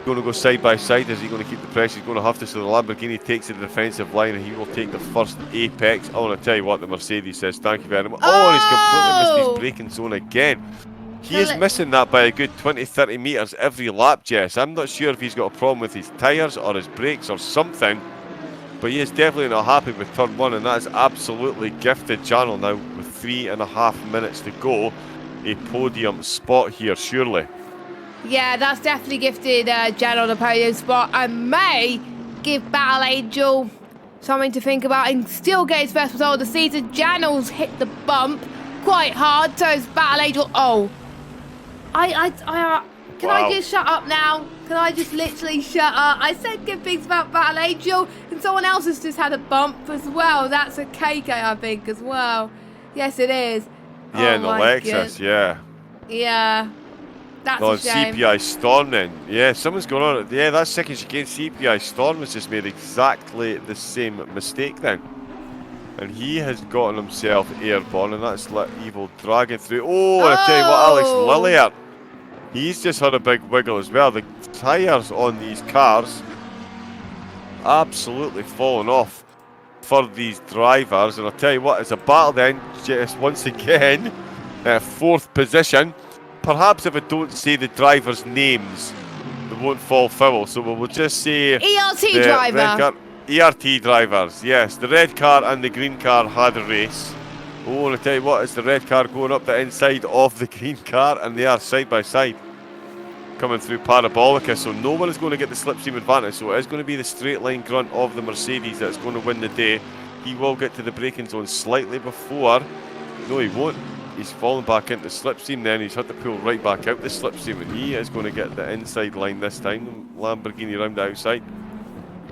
Going to go side by side. Is he going to keep the pressure? He's going to have to. So the Lamborghini takes the defensive line and he will take the first apex. I want to tell you what, the Mercedes says thank you very much. Oh, and he's completely missed his braking zone again. He is missing that by a good 20-30 metres every lap, Jess. I'm not sure if he's got a problem with his tyres or his brakes or something. But he is definitely not happy with turn 1, and that is absolutely gifted Janel now with 3.5 minutes to go. A podium spot here, surely. Yeah, that's definitely gifted Janel the podium spot, and may give Battle Angel something to think about and still get his first result of the season. Janel's hit the bump quite hard, so it's Battle Angel. Oh, can I just shut up now? Can I just literally shut up? I said good things about Battle Angel, and someone else has just had a bump as well. That's a KK, I think, as well. Yes, it is. Yeah, in the Lexus, yeah. Yeah. That's a shame. CPI Storm then. Yeah, someone's going on. Yeah, that second chicane CPI Storm has just made exactly the same mistake then. And he has gotten himself airborne, and that's let Evil Dragon through. Oh, and I tell you what, Alex Lilliard. He's just had a big wiggle as well. The tyres on these cars absolutely falling off for these drivers. And I'll tell you what, it's a battle then, just once again, 4th position. Perhaps if I don't say the drivers' names they won't fall foul. So we'll just say ERT the driver. red car, ERT drivers. Yes, the red car and the green car had a race. Oh, and I tell you what, it's the red car going up the inside of the green car, and they are side by side, coming through Parabolica. So no one is going to get the slipstream advantage. So it is going to be the straight line grunt of the Mercedes that's going to win the day. He will get to the braking zone slightly before. No, he won't. He's fallen back into slipstream then. He's had to pull right back out the slipstream, and he is going to get the inside line this time. Lamborghini round the outside.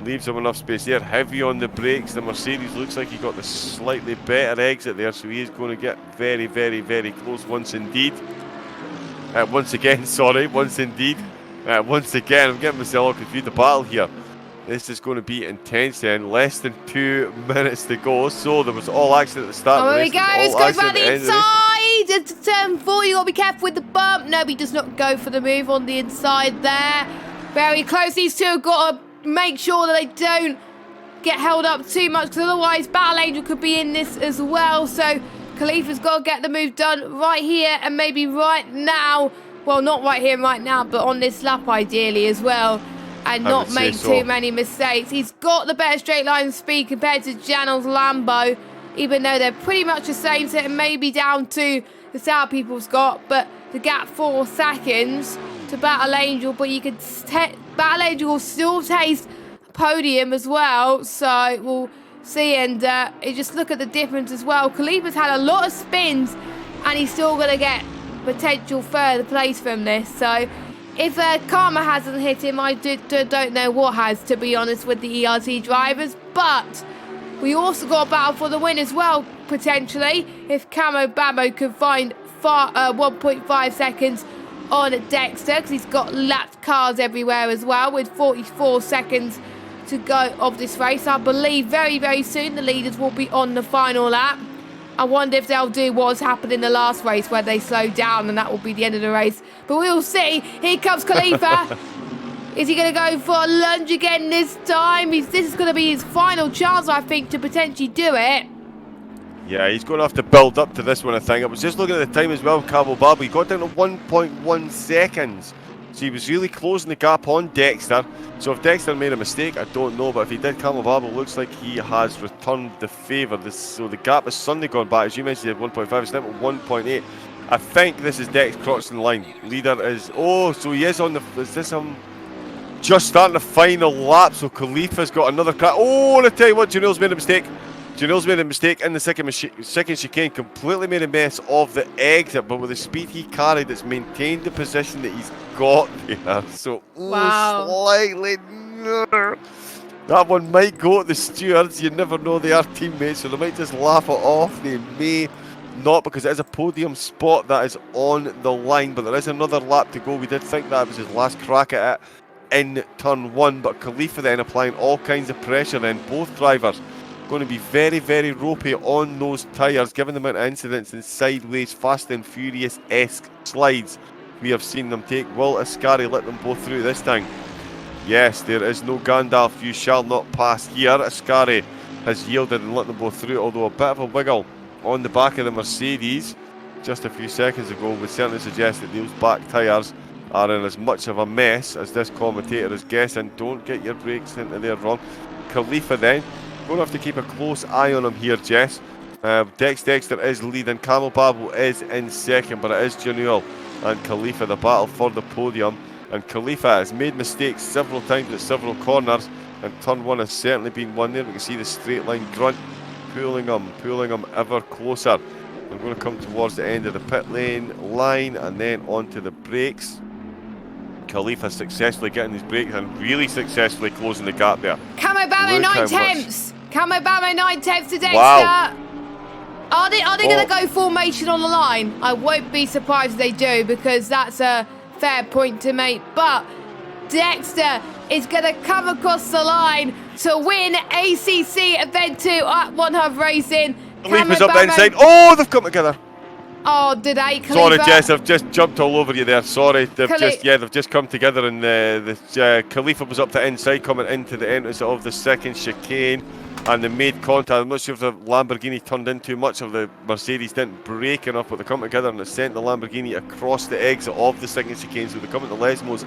Leaves him enough space there. Heavy on the brakes. The Mercedes looks like he got the slightly better exit there, so he is going to get very, very, very close once indeed. Once again, sorry, once indeed. Once again, I'm getting myself all confused. The battle here. This is going to be intense then. Less than 2 minutes to go. So there was all action at the start. Oh, here we go. It goes around the inside. It's turn 4. You got to be careful with the bump. No, he does not go for the move on the inside there. Very close. These two have got to make sure that they don't get held up too much, because otherwise Battle Angel could be in this as well. So Khalifa's got to get the move done right here and maybe right now. Well, not right here and right now, but on this lap ideally as well, and not make too many mistakes. He's got the better straight line speed compared to Janel's Lambo, even though they're pretty much the same, so it may be down to the setup people's got, but the gap 4 seconds to Battle Angel, but you could Battle Angel will still taste a podium as well, so we'll see. And you just look at the difference as well. Khalifa's had a lot of spins, and he's still going to get potential further place from this. So if Karma hasn't hit him, I don't know what has, to be honest, with the ERT drivers. But we also got a battle for the win as well, potentially, if Camo Bamo could find 1.5 seconds on Dexter, because he's got lapped cars everywhere as well, with 44 seconds to go of this race. I believe very, very soon the leaders will be on the final lap. I wonder if they'll do what's happened in the last race, where they slowed down, and that will be the end of the race. But we'll see. Here comes Khalifa. Is he going to go for a lunge again this time? This is going to be his final chance, I think, to potentially do it. Yeah, he's going to have to build up to this one, I think. I was just looking at the time as well, Cabo Babo. He got down to 1.1 seconds. So he was really closing the gap on Dexter. So if Dexter made a mistake, I don't know. But if he did, Cabo Babo looks like he has returned the favour. So the gap has suddenly gone back. As you mentioned, he had 1.5. It's now at 1.8. I think this is Dex crossing the line. Leader is... Oh, so he is on the... Is this him just starting the final lap? So Khalifa's got another crack. Oh, and I tell you what, Janelle's made a mistake. Janelle's made a mistake in the second chicane, completely made a mess of the exit, but with the speed he carried, it's maintained the position that he's got there. So, wow. Slightly. That one might go at the stewards. You never know, they are teammates, so they might just laugh it off. They may not, because it is a podium spot that is on the line, but there is another lap to go. We did think that was his last crack at it in turn 1, but Khalifa then applying all kinds of pressure then. Both drivers going to be very, very ropey on those tyres, given the amount of incidents and sideways, fast and furious-esque slides we have seen them take. Will Ascari let them both through this time? Yes, there is no Gandalf. You shall not pass here. Ascari has yielded and let them both through, although a bit of a wiggle on the back of the Mercedes just a few seconds ago would certainly suggest that those back tyres are in as much of a mess as this commentator is guessing. Don't get your brakes into there wrong. Khalifa then going to have to keep a close eye on him here, Jess. Dexter is leading. Camel Babel is in second, but it is Janelle and Khalifa, the battle for the podium. And Khalifa has made mistakes several times at several corners, and turn 1 has certainly been one there. We can see the straight line grunt pulling him ever closer. We're going to come towards the end of the pit lane line and then onto the brakes. Khalifa successfully getting his brakes and really successfully closing the gap there. Camo Bamo 9 tenths. Camo Bamo 9 tenths to Dexter. Wow. Are they going to go formation on the line? I won't be surprised if they do, because that's a fair point to make. But Dexter is going to come across the line to win ACC Event 2 at OneHubRacing. Khalifa's up the inside. Oh, they've come together. Oh, did they? Khalifa? Sorry, Jess, I've just jumped all over you there. Sorry, they've just come together, and Khalifa was up the inside coming into the entrance of the second chicane, and they made contact. I'm not sure if the Lamborghini turned in too much, or the Mercedes didn't brake enough, but they come together and they sent the Lamborghini across the exit of the second chicane, so they come into Lesmos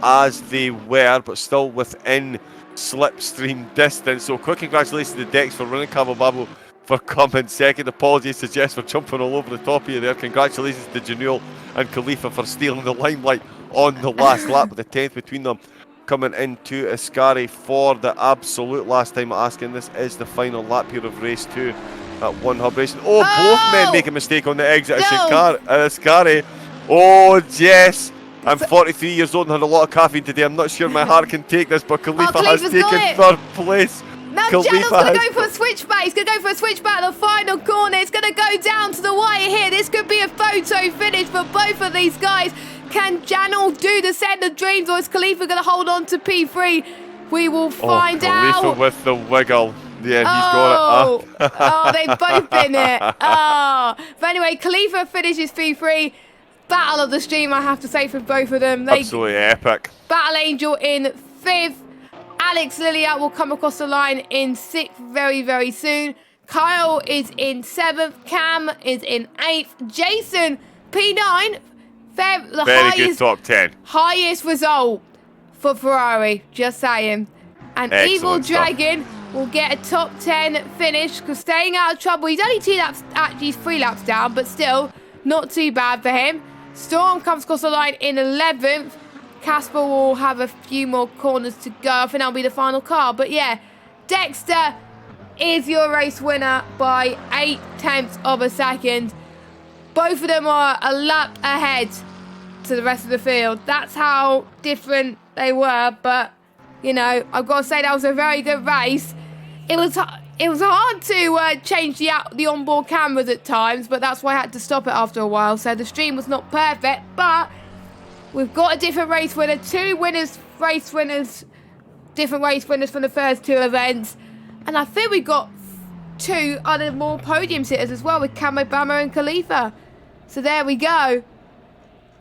as they were, but still within slipstream distance. So quick congratulations to Dex for winning, Cabo Babo for coming second. Apologies to Jess for jumping all over the top of you there. Congratulations to Janul and Khalifa for stealing the limelight on the last lap, with the 10th between them coming into Ascari for the absolute last time asking. This is the final lap here of race 2 at OneHubRacing. Oh, both men make a mistake on the exit of Ascari. Oh, Jess. I'm 43 years old and had a lot of caffeine today. I'm not sure my heart can take this, but Khalifa has taken third place. Now Janel's going to go for a switchback. He's going to go for a switchback at the final corner. It's going to go down to the wire here. This could be a photo finish for both of these guys. Can Janel do the send of dreams, or is Khalifa going to hold on to P3? We will find out. Khalifa with the wiggle. Yeah, he's got it. Oh, they've both been it. Oh. But anyway, Khalifa finishes P3. Battle of the stream, I have to say, for both of them. Absolutely epic. Battle Angel in 5th. Alex Lilliat will come across the line in 6th very, very soon. Kyle is in 7th. Cam is in 8th. Jason, P9. Very good top 10. Highest result for Ferrari, just saying. And Excellent Evil stuff. Dragon will get a top 10 finish, because staying out of trouble. He's only 2 laps, actually he's 3 laps down, but still not too bad for him. Storm comes across the line in 11th. Casper will have a few more corners to go. I think that'll be the final car. But yeah, Dexter is your race winner by 0.8 of a second. Both of them are a lap ahead to the rest of the field. That's how different they were. But, you know, I've got to say that was a very good race. It was hard to change the onboard cameras at times, but that's why I had to stop it after a while. So the stream was not perfect, but we've got a different race winner. Different race winners from the first 2 events. And I think we got 2 other more podium sitters as well, with Camo Bama and Khalifa. So there we go.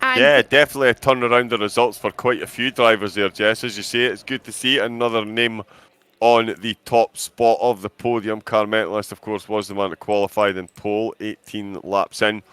And yeah, definitely a turnaround of results for quite a few drivers there, Jess. As you say, it's good to see another name on the top spot of the podium. Car Mentalist, of course, was the man that qualified in pole 18 laps in.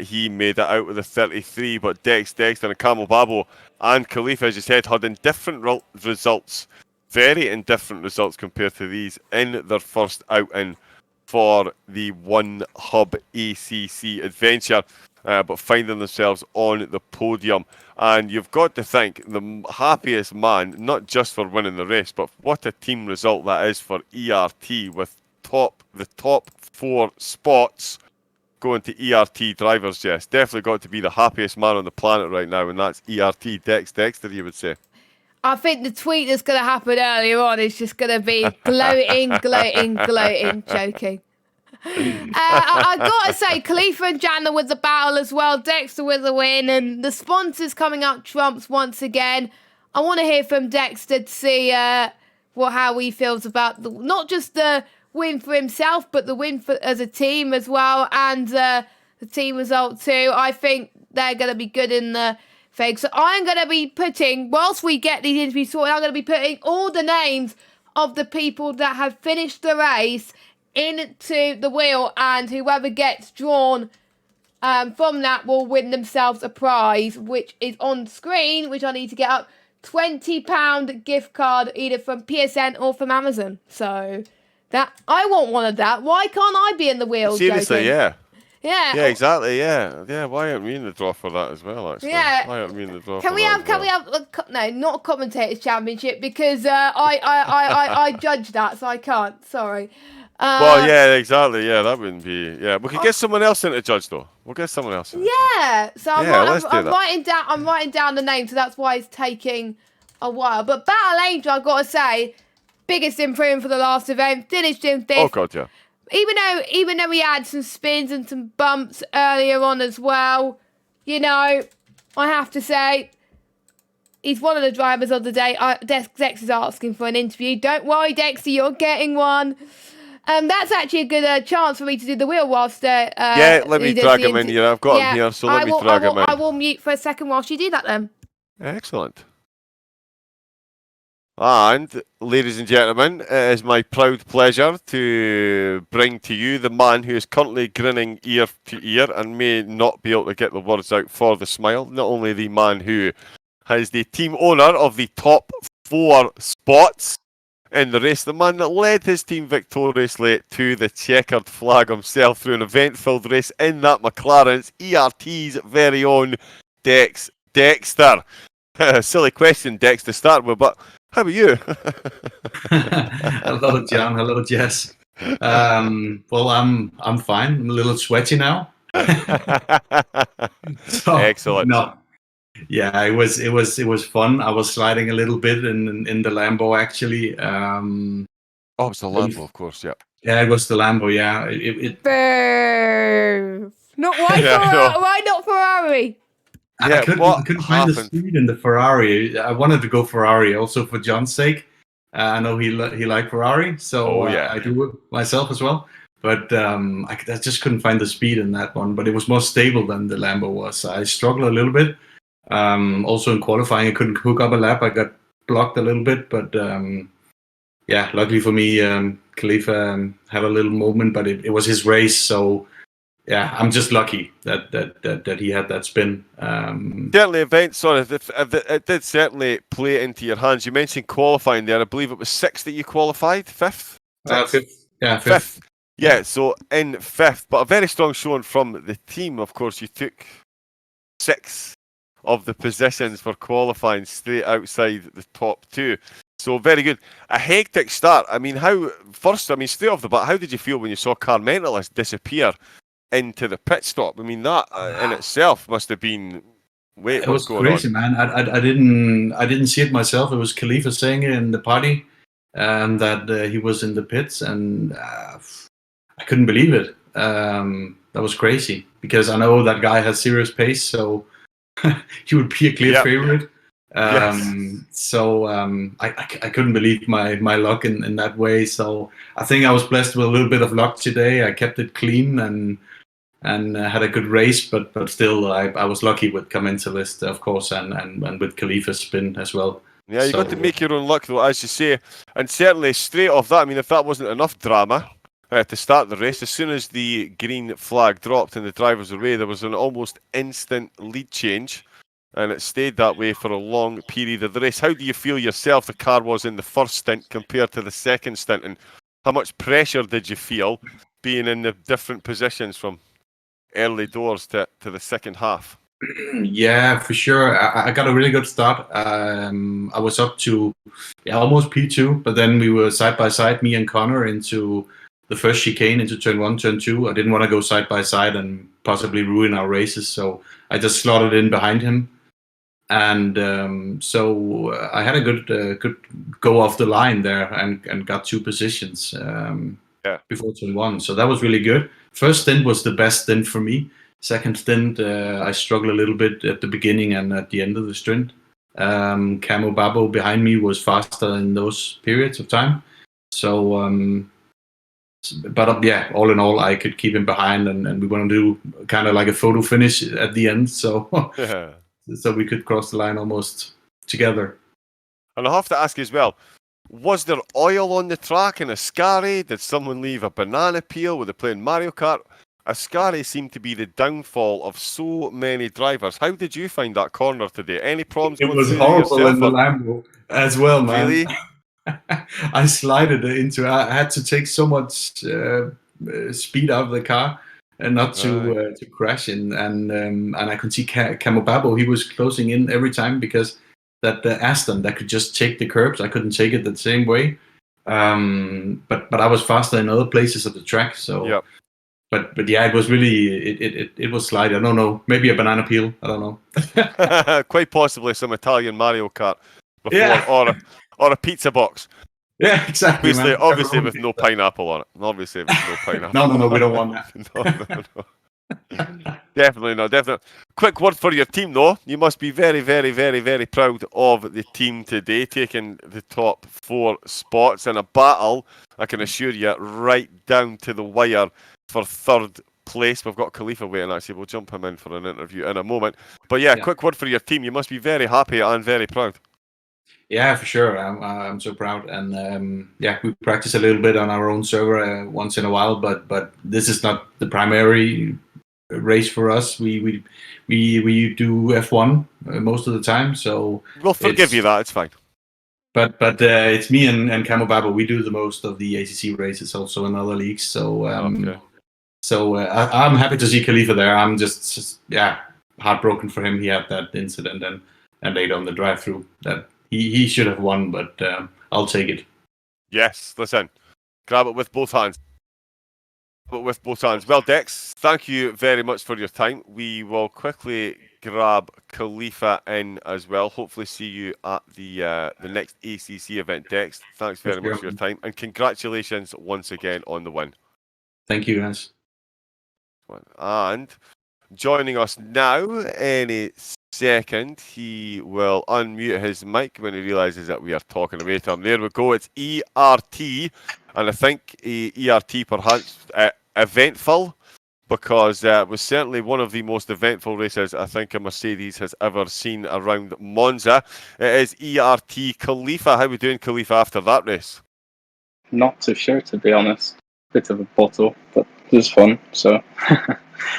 He made it out with a 33, but Dexter and Camel Babo and Khalifa, as you said, had indifferent results, very indifferent results compared to these in their first outing for the One Hub ACC adventure, but finding themselves on the podium. And you've got to think the happiest man, not just for winning the race, but what a team result that is for ERT, with the top 4 spots going to ERT drivers. Yes, definitely got to be the happiest man on the planet right now, and that's ERT Dexter, you would say. I think the tweet that's going to happen earlier on is just going to be gloating, joking. I got to say, Khalifa and Jana with the battle as well, Dexter with the win, and the sponsors coming up trumps once again. I want to hear from Dexter to see how he feels about not just the win for himself, but the win as a team as well, and the team result too. I think they're going to be good in the thing. So I'm going to be putting, whilst we get these interviews sorted, I'm going to be putting all the names of the people that have finished the race into the wheel, and whoever gets drawn from that will win themselves a prize, which is on screen, which I need to get up. £20 gift card, either from PSN or from Amazon. So that I want one of that. Why can't I be in the wheel? Seriously, joking? yeah. Yeah. Yeah, exactly. Yeah. Why aren't we in the draw for that as well? Actually, yeah. Why aren't we in the draw? Can we have? No, not a commentators championship, because I judge that, so I can't. Sorry. Well, yeah, exactly. Yeah, that wouldn't be. Yeah, we could get someone else in to judge, though. We'll get someone else in. Yeah. So I'm writing down. I'm writing down the name, so that's why it's taking a while. But Battle Angel, I've got to say, biggest improvement for the last event. Finished in 5th. Oh God, yeah. Even though we had some spins and some bumps earlier on as well, you know, I have to say, he's one of the drivers of the day. Dex is asking for an interview. Don't worry, Dexter, you're getting one. That's actually a good chance for me to do the wheel whilst yeah, let me drag him in here. I've got him here, so let me drag him in. I will mute for a second whilst you do that then. Excellent. And, ladies and gentlemen, it is my proud pleasure to bring to you the man who is currently grinning ear to ear and may not be able to get the words out for the smile. Not only the man who as the team owner of the top 4 spots in the race. The man that led his team victoriously to the checkered flag himself through an event-filled race in that McLaren's ERT's very own Dex Dexter. Silly question, Dex, to start with, but how about you? Hello, John. Hello, Jess. Well, I'm fine. I'm a little sweaty now. So, Excellent. No, yeah, it was fun. I was sliding a little bit in the Lambo actually. Oh, it's the Lambo, of course. Yeah. Yeah, it was the Lambo. Yeah, it Boo! Not why why not Ferrari? Yeah, I couldn't find the speed in the Ferrari. I wanted to go Ferrari also for John's sake. I know he liked Ferrari, so I do it myself as well. But I just couldn't find the speed in that one. But it was more stable than the Lambo was. I struggled a little bit. Also in qualifying, I couldn't hook up a lap. I got blocked a little bit. But yeah, luckily for me, Khalifa had a little moment. But it was his race, so yeah, I'm just lucky that he had that spin. Certainly, it did certainly play into your hands. You mentioned qualifying there. I believe it was 6th that you qualified, 5th? Fifth. Yeah, fifth. Yeah, so in 5th, but a very strong showing from the team. Of course, you took 6 of the positions for qualifying straight outside the top 2. So very good. A hectic start. I mean, straight off the bat, how did you feel when you saw Carmentalist disappear into the pit stop? I mean, that in itself must have been. Wait, it was crazy, man. I didn't see it myself. It was Khalifa saying it in the party, that he was in the pits, and I couldn't believe it. That was crazy because I know that guy has serious pace, so he would be a clear favorite. So I couldn't believe my luck in that way. So I think I was blessed with a little bit of luck today. I kept it clean and had a good race, but still I was lucky with Carmentalist, of course, and with Khalifa's spin as well. Yeah, you got to make your own luck though, as you say, and certainly straight off that. I mean, if that wasn't enough drama to start the race, as soon as the green flag dropped and the drivers were away, there was an almost instant lead change. And it stayed that way for a long period of the race. How do you feel yourself the car was in the first stint compared to the second stint? And how much pressure did you feel being in the different positions from early doors to the second half? Yeah, for sure. I got a really good start. I was up to almost P2, but then we were side by side, me and Connor, into the first chicane, into turn 1, turn 2. I didn't want to go side by side and possibly ruin our races, so I just slotted in behind him. And so I had a good go off the line there and got 2 positions before turn 1. So that was really good. First stint was the best stint for me. Second stint, I struggled a little bit at the beginning and at the end of the stint. Camo Babo behind me was faster in those periods of time. So, but all in all, I could keep him behind, and we want to do kind of like a photo finish at the end. So. So we could cross the line almost together. And I have to ask as well, was there oil on the track in Ascari? Did someone leave a banana peel? Were they playing Mario Kart? Ascari seemed to be the downfall of so many drivers. How did you find that corner today? Any problems? It was horrible in the Lambo as well, man. Really? I slided into. I had to take so much speed out of the car. And not to crash in, and I could see Camo Babo. He was closing in every time because that Aston that could just take the curbs. I couldn't take it the same way, but I was faster in other places of the track. So, but yeah, it was really it was sliding. I don't know, maybe a banana peel. I don't know. Quite possibly some Italian Mario Kart before, or a pizza box. Yeah, exactly. Obviously with no pineapple on it. Obviously with no pineapple. No, we don't want that. No. Definitely not. Definitely. Quick word for your team, though. You must be very, very, very, very proud of the team today, taking the top 4 spots in a battle, I can assure you, right down to the wire for 3rd place. We've got Khalifa waiting, actually. We'll jump him in for an interview in a moment. But yeah, quick word for your team. You must be very happy and very proud. Yeah, for sure. I'm so proud, and we practice a little bit on our own server once in a while, but this is not the primary race for us. We do F1 most of the time, so We'll forgive you that. It's fine. But it's me and Camo Babo. We do the most of the ACC races, also in other leagues. So Okay. so I'm happy to see Khalifa there. I'm just heartbroken for him. He had that incident and later on the drive-through that he should have won, but I'll take it. Yes, listen, grab it with both hands. With both hands. Well, Dex, thank you very much for your time. We will quickly grab Khalifa in as well. Hopefully see you at the next ACC event, Dex. Thanks very much for your time. And congratulations once again on the win. Thank you, guys. And joining us now any second, he will unmute his mic when he realises that we are talking away to him. There we go. It's ERT. And I think ERT perhaps eventful, because it was certainly one of the most eventful races I think a Mercedes has ever seen around Monza. It is ERT. Khalifa, how are we doing, Khalifa, after that race? Not too sure, to be honest. Bit of a bottle, but it was fun, so...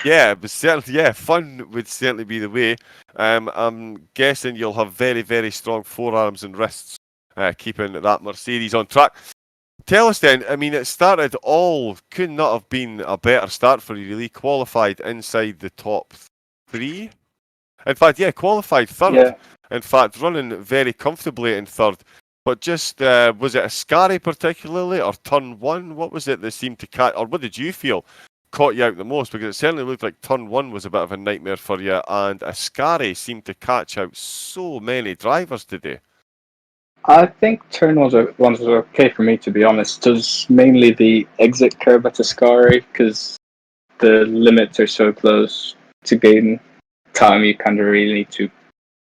Yeah, but certainly, fun would certainly be the way. I'm guessing you'll have very, very strong forearms and wrists keeping that Mercedes on track. Tell us then, I mean, it started could not have been a better start for you, really. Qualified inside the top 3. In fact, qualified third. Yeah. In fact, running very comfortably in third. But just, was it Ascari particularly, or turn 1? What was it that seemed to catch, or what did you feel caught you out the most? Because it certainly looked like turn 1 was a bit of a nightmare for you, and Ascari seemed to catch out so many drivers today. I think turn ones were okay for me, to be honest. It was mainly the exit curve at Ascari, because the limits are so close to gain time. You kind of really need to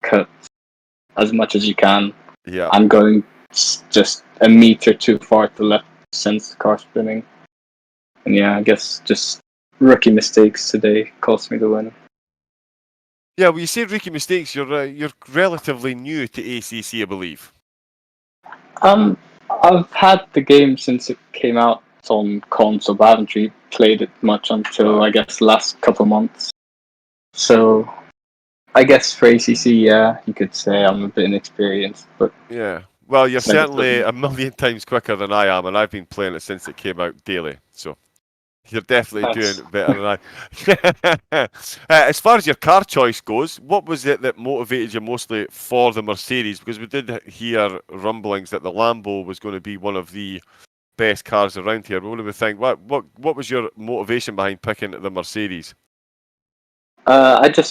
cut as much as you can. Yeah. I'm going just a meter too far to the left since the car spinning. And yeah, I guess just rookie mistakes today cost me the win. Yeah, well, you say rookie mistakes. You're relatively new to ACC, I believe. I've had the game since it came out on console, but I haven't really played it much until, I guess, the last couple of months. So, I guess for ACC, yeah, you could say I'm a bit inexperienced, but... Yeah. Well, you're certainly a million times quicker than I am, and I've been playing it since it came out daily, so... You're definitely doing better than I. As far as your car choice goes, what was it that motivated you mostly for the Mercedes? Because we did hear rumblings that the Lambo was going to be one of the best cars around here. What do we think? What was your motivation behind picking the Mercedes? The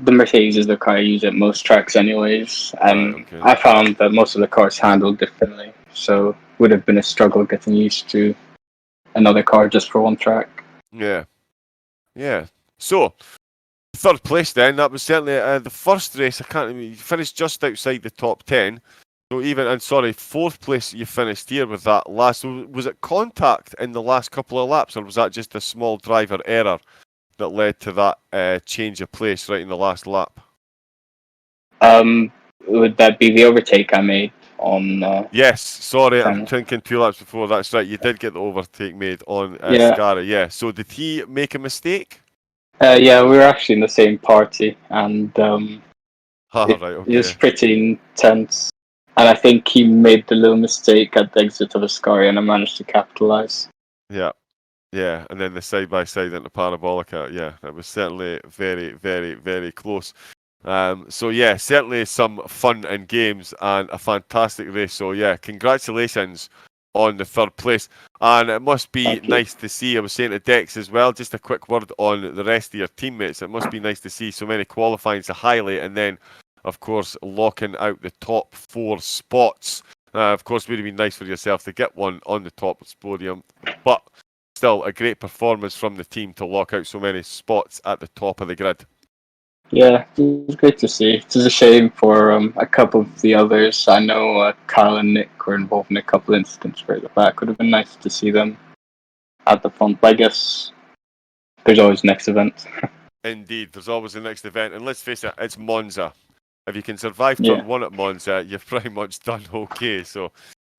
Mercedes is the car I use at most tracks anyways, and okay. I found that most of the cars handled differently, so it would have been a struggle getting used to another car just for one track. Yeah. So, third place then, that was certainly the first race. I can't remember, you finished just outside the top 10. So fourth place you finished here with that last. Was it contact in the last couple of laps, or was that just a small driver error that led to that change of place right in the last lap? Would that be the overtake I made on... Yes, sorry, I'm thinking 2 laps before. That's right, you did get the overtake made on Ascari. Yeah, so did he make a mistake? Yeah, we were actually in the same party, and right, it was pretty intense. And I think he made the little mistake at the exit of Ascari, and I managed to capitalize. Yeah, and then the side-by-side into Parabolica. Yeah, that was certainly very, very, very close. So yeah, certainly some fun and games and a fantastic race. So yeah, congratulations on the third place. And it must be nice to see, I was saying to Dex as well, just a quick word on the rest of your teammates. It must be nice to see so many qualifying to highlight, and then, of course, locking out the top 4 spots. Of course, it would have been nice for yourself to get one on the top podium, but still a great performance from the team to lock out so many spots at the top of the grid. Yeah, it was great to see. It's a shame for a couple of the others. I know Kyle and Nick were involved in a couple of incidents right at the back. Would have been nice to see them at the front. But I guess there's always next event. Indeed, there's always the next event. And let's face it, it's Monza. If you can survive turn 1 at Monza, you've pretty much done okay. So,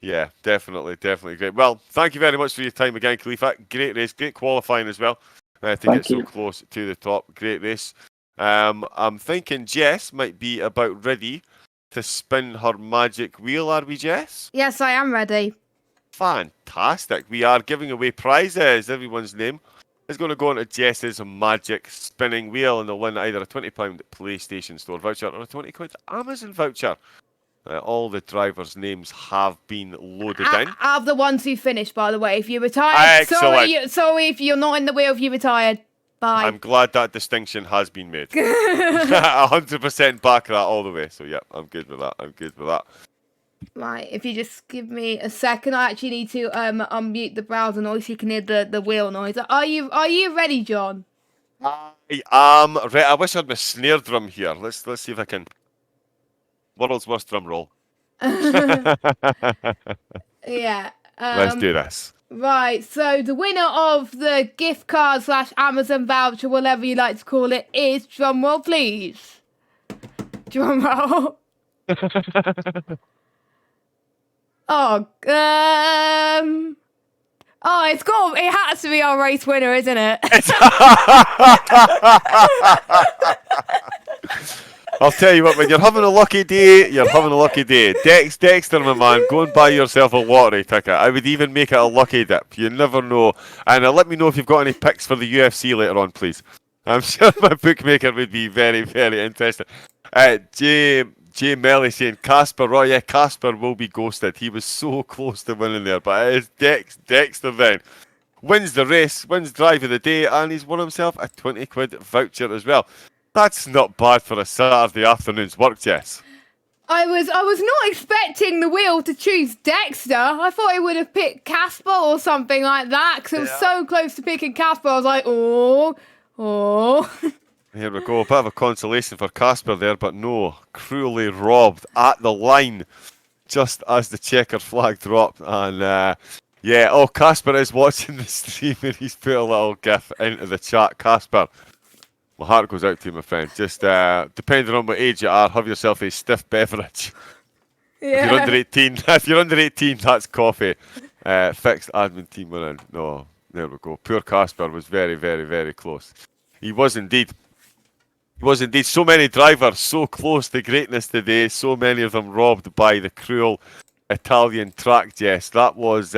yeah, definitely great. Well, thank you very much for your time again, Khalifa. Great race, great qualifying as well. to get Thank so you. close to the top. Great race. I'm thinking Jess might be about ready to spin her magic wheel. Are we, Jess? Yes, I am ready. Fantastic. We are giving away prizes. Everyone's name is going to go into Jess's magic spinning wheel, and they'll win either a £20 PlayStation Store voucher or a £20 Amazon voucher. All the drivers' names have been loaded in. Out of the ones who finished, by the way, if you retired, Excellent. sorry if you're not in the wheel if you retired. Bye. I'm glad that distinction has been made. 100% back that all the way. So, yeah, I'm good with that. Right, if you just give me a second, I actually need to unmute the browser noise so you can hear the wheel noise. Are you ready, John? I am ready. I wish I had my snare drum here. Let's see if I can. World's worst drum roll. Yeah. Let's do this. Right, so the winner of the gift card / Amazon voucher, whatever you like to call it, is, drum roll please. Drum roll. Oh, it has to be our race winner, isn't it? I'll tell you what, when you're having a lucky day, you're having a lucky day. Dexter, my man, go and buy yourself a lottery ticket. I would even make it a lucky dip. You never know. And let me know if you've got any picks for the UFC later on, please. I'm sure my bookmaker would be very, very interested. Jay Melly saying Casper. Oh yeah, Casper will be ghosted. He was so close to winning there, but it is Dexter then. Wins the race, wins drive of the day, and he's won himself a £20 voucher as well. That's not bad for a Saturday afternoon's work, Jess. I was not expecting the wheel to choose Dexter. I thought it would have picked Casper or something like that, because it was so close to picking Casper. I was like, oh. Here we go, a bit of a consolation for Casper there, but no, cruelly robbed at the line just as the checker flag dropped. And Casper is watching the stream and he's put a little gif into the chat. Casper, my heart goes out to you, my friend. Just depending on what age you are, have yourself a stiff beverage. Yeah. If you're under 18, that's coffee. Fixed admin team winning. No, there we go. Poor Casper was very, very, very close. He was indeed. So many drivers so close to greatness today. So many of them robbed by the cruel Italian track, Jess. That was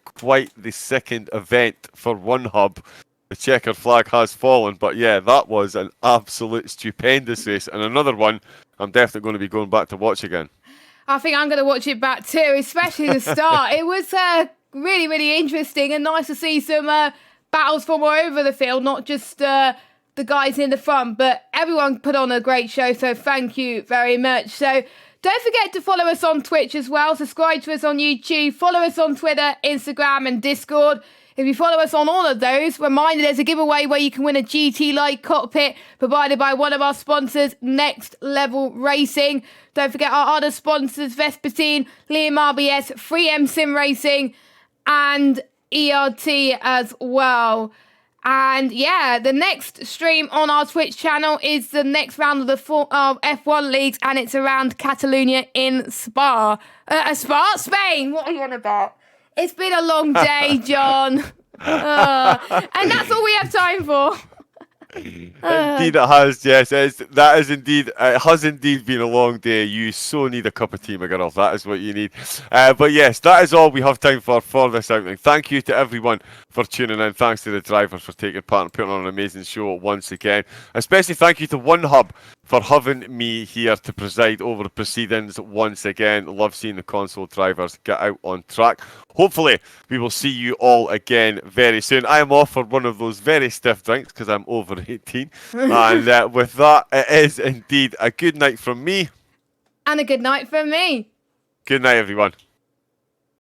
quite the second event for OneHub. The checkered flag has fallen, but yeah, that was an absolute stupendous race. And another one I'm definitely going to be going back to watch again. I think I'm going to watch it back too, especially the start. It was really, really interesting and nice to see some battles from all over the field, not just the guys in the front, but everyone put on a great show, so thank you very much. So don't forget to follow us on Twitch as well, subscribe to us on YouTube, follow us on Twitter, Instagram and Discord. If you follow us on all of those, reminder there's a giveaway where you can win a GT-like cockpit provided by one of our sponsors, Next Level Racing. Don't forget our other sponsors, Vespertine, Liam RBS, 3M Sim Racing and ERT as well. And yeah, the next stream on our Twitch channel is the next round of the F1 leagues, and it's around Catalonia in Spain. What are you on about? It's been a long day, John. And that's all we have time for. Indeed it has, yes. It has indeed been a long day. You so need a cup of tea, my girl. That is what you need. But yes, that is all we have time for this outing. Thank you to everyone for tuning in. Thanks to the drivers for taking part and putting on an amazing show once again. Especially thank you to OneHub for having me here to preside over the proceedings once again. Love seeing the console drivers get out on track. Hopefully, we will see you all again very soon. I am off for one of those very stiff drinks because I'm over 18. And with that, it is indeed a good night from me. And a good night from me. Good night, everyone.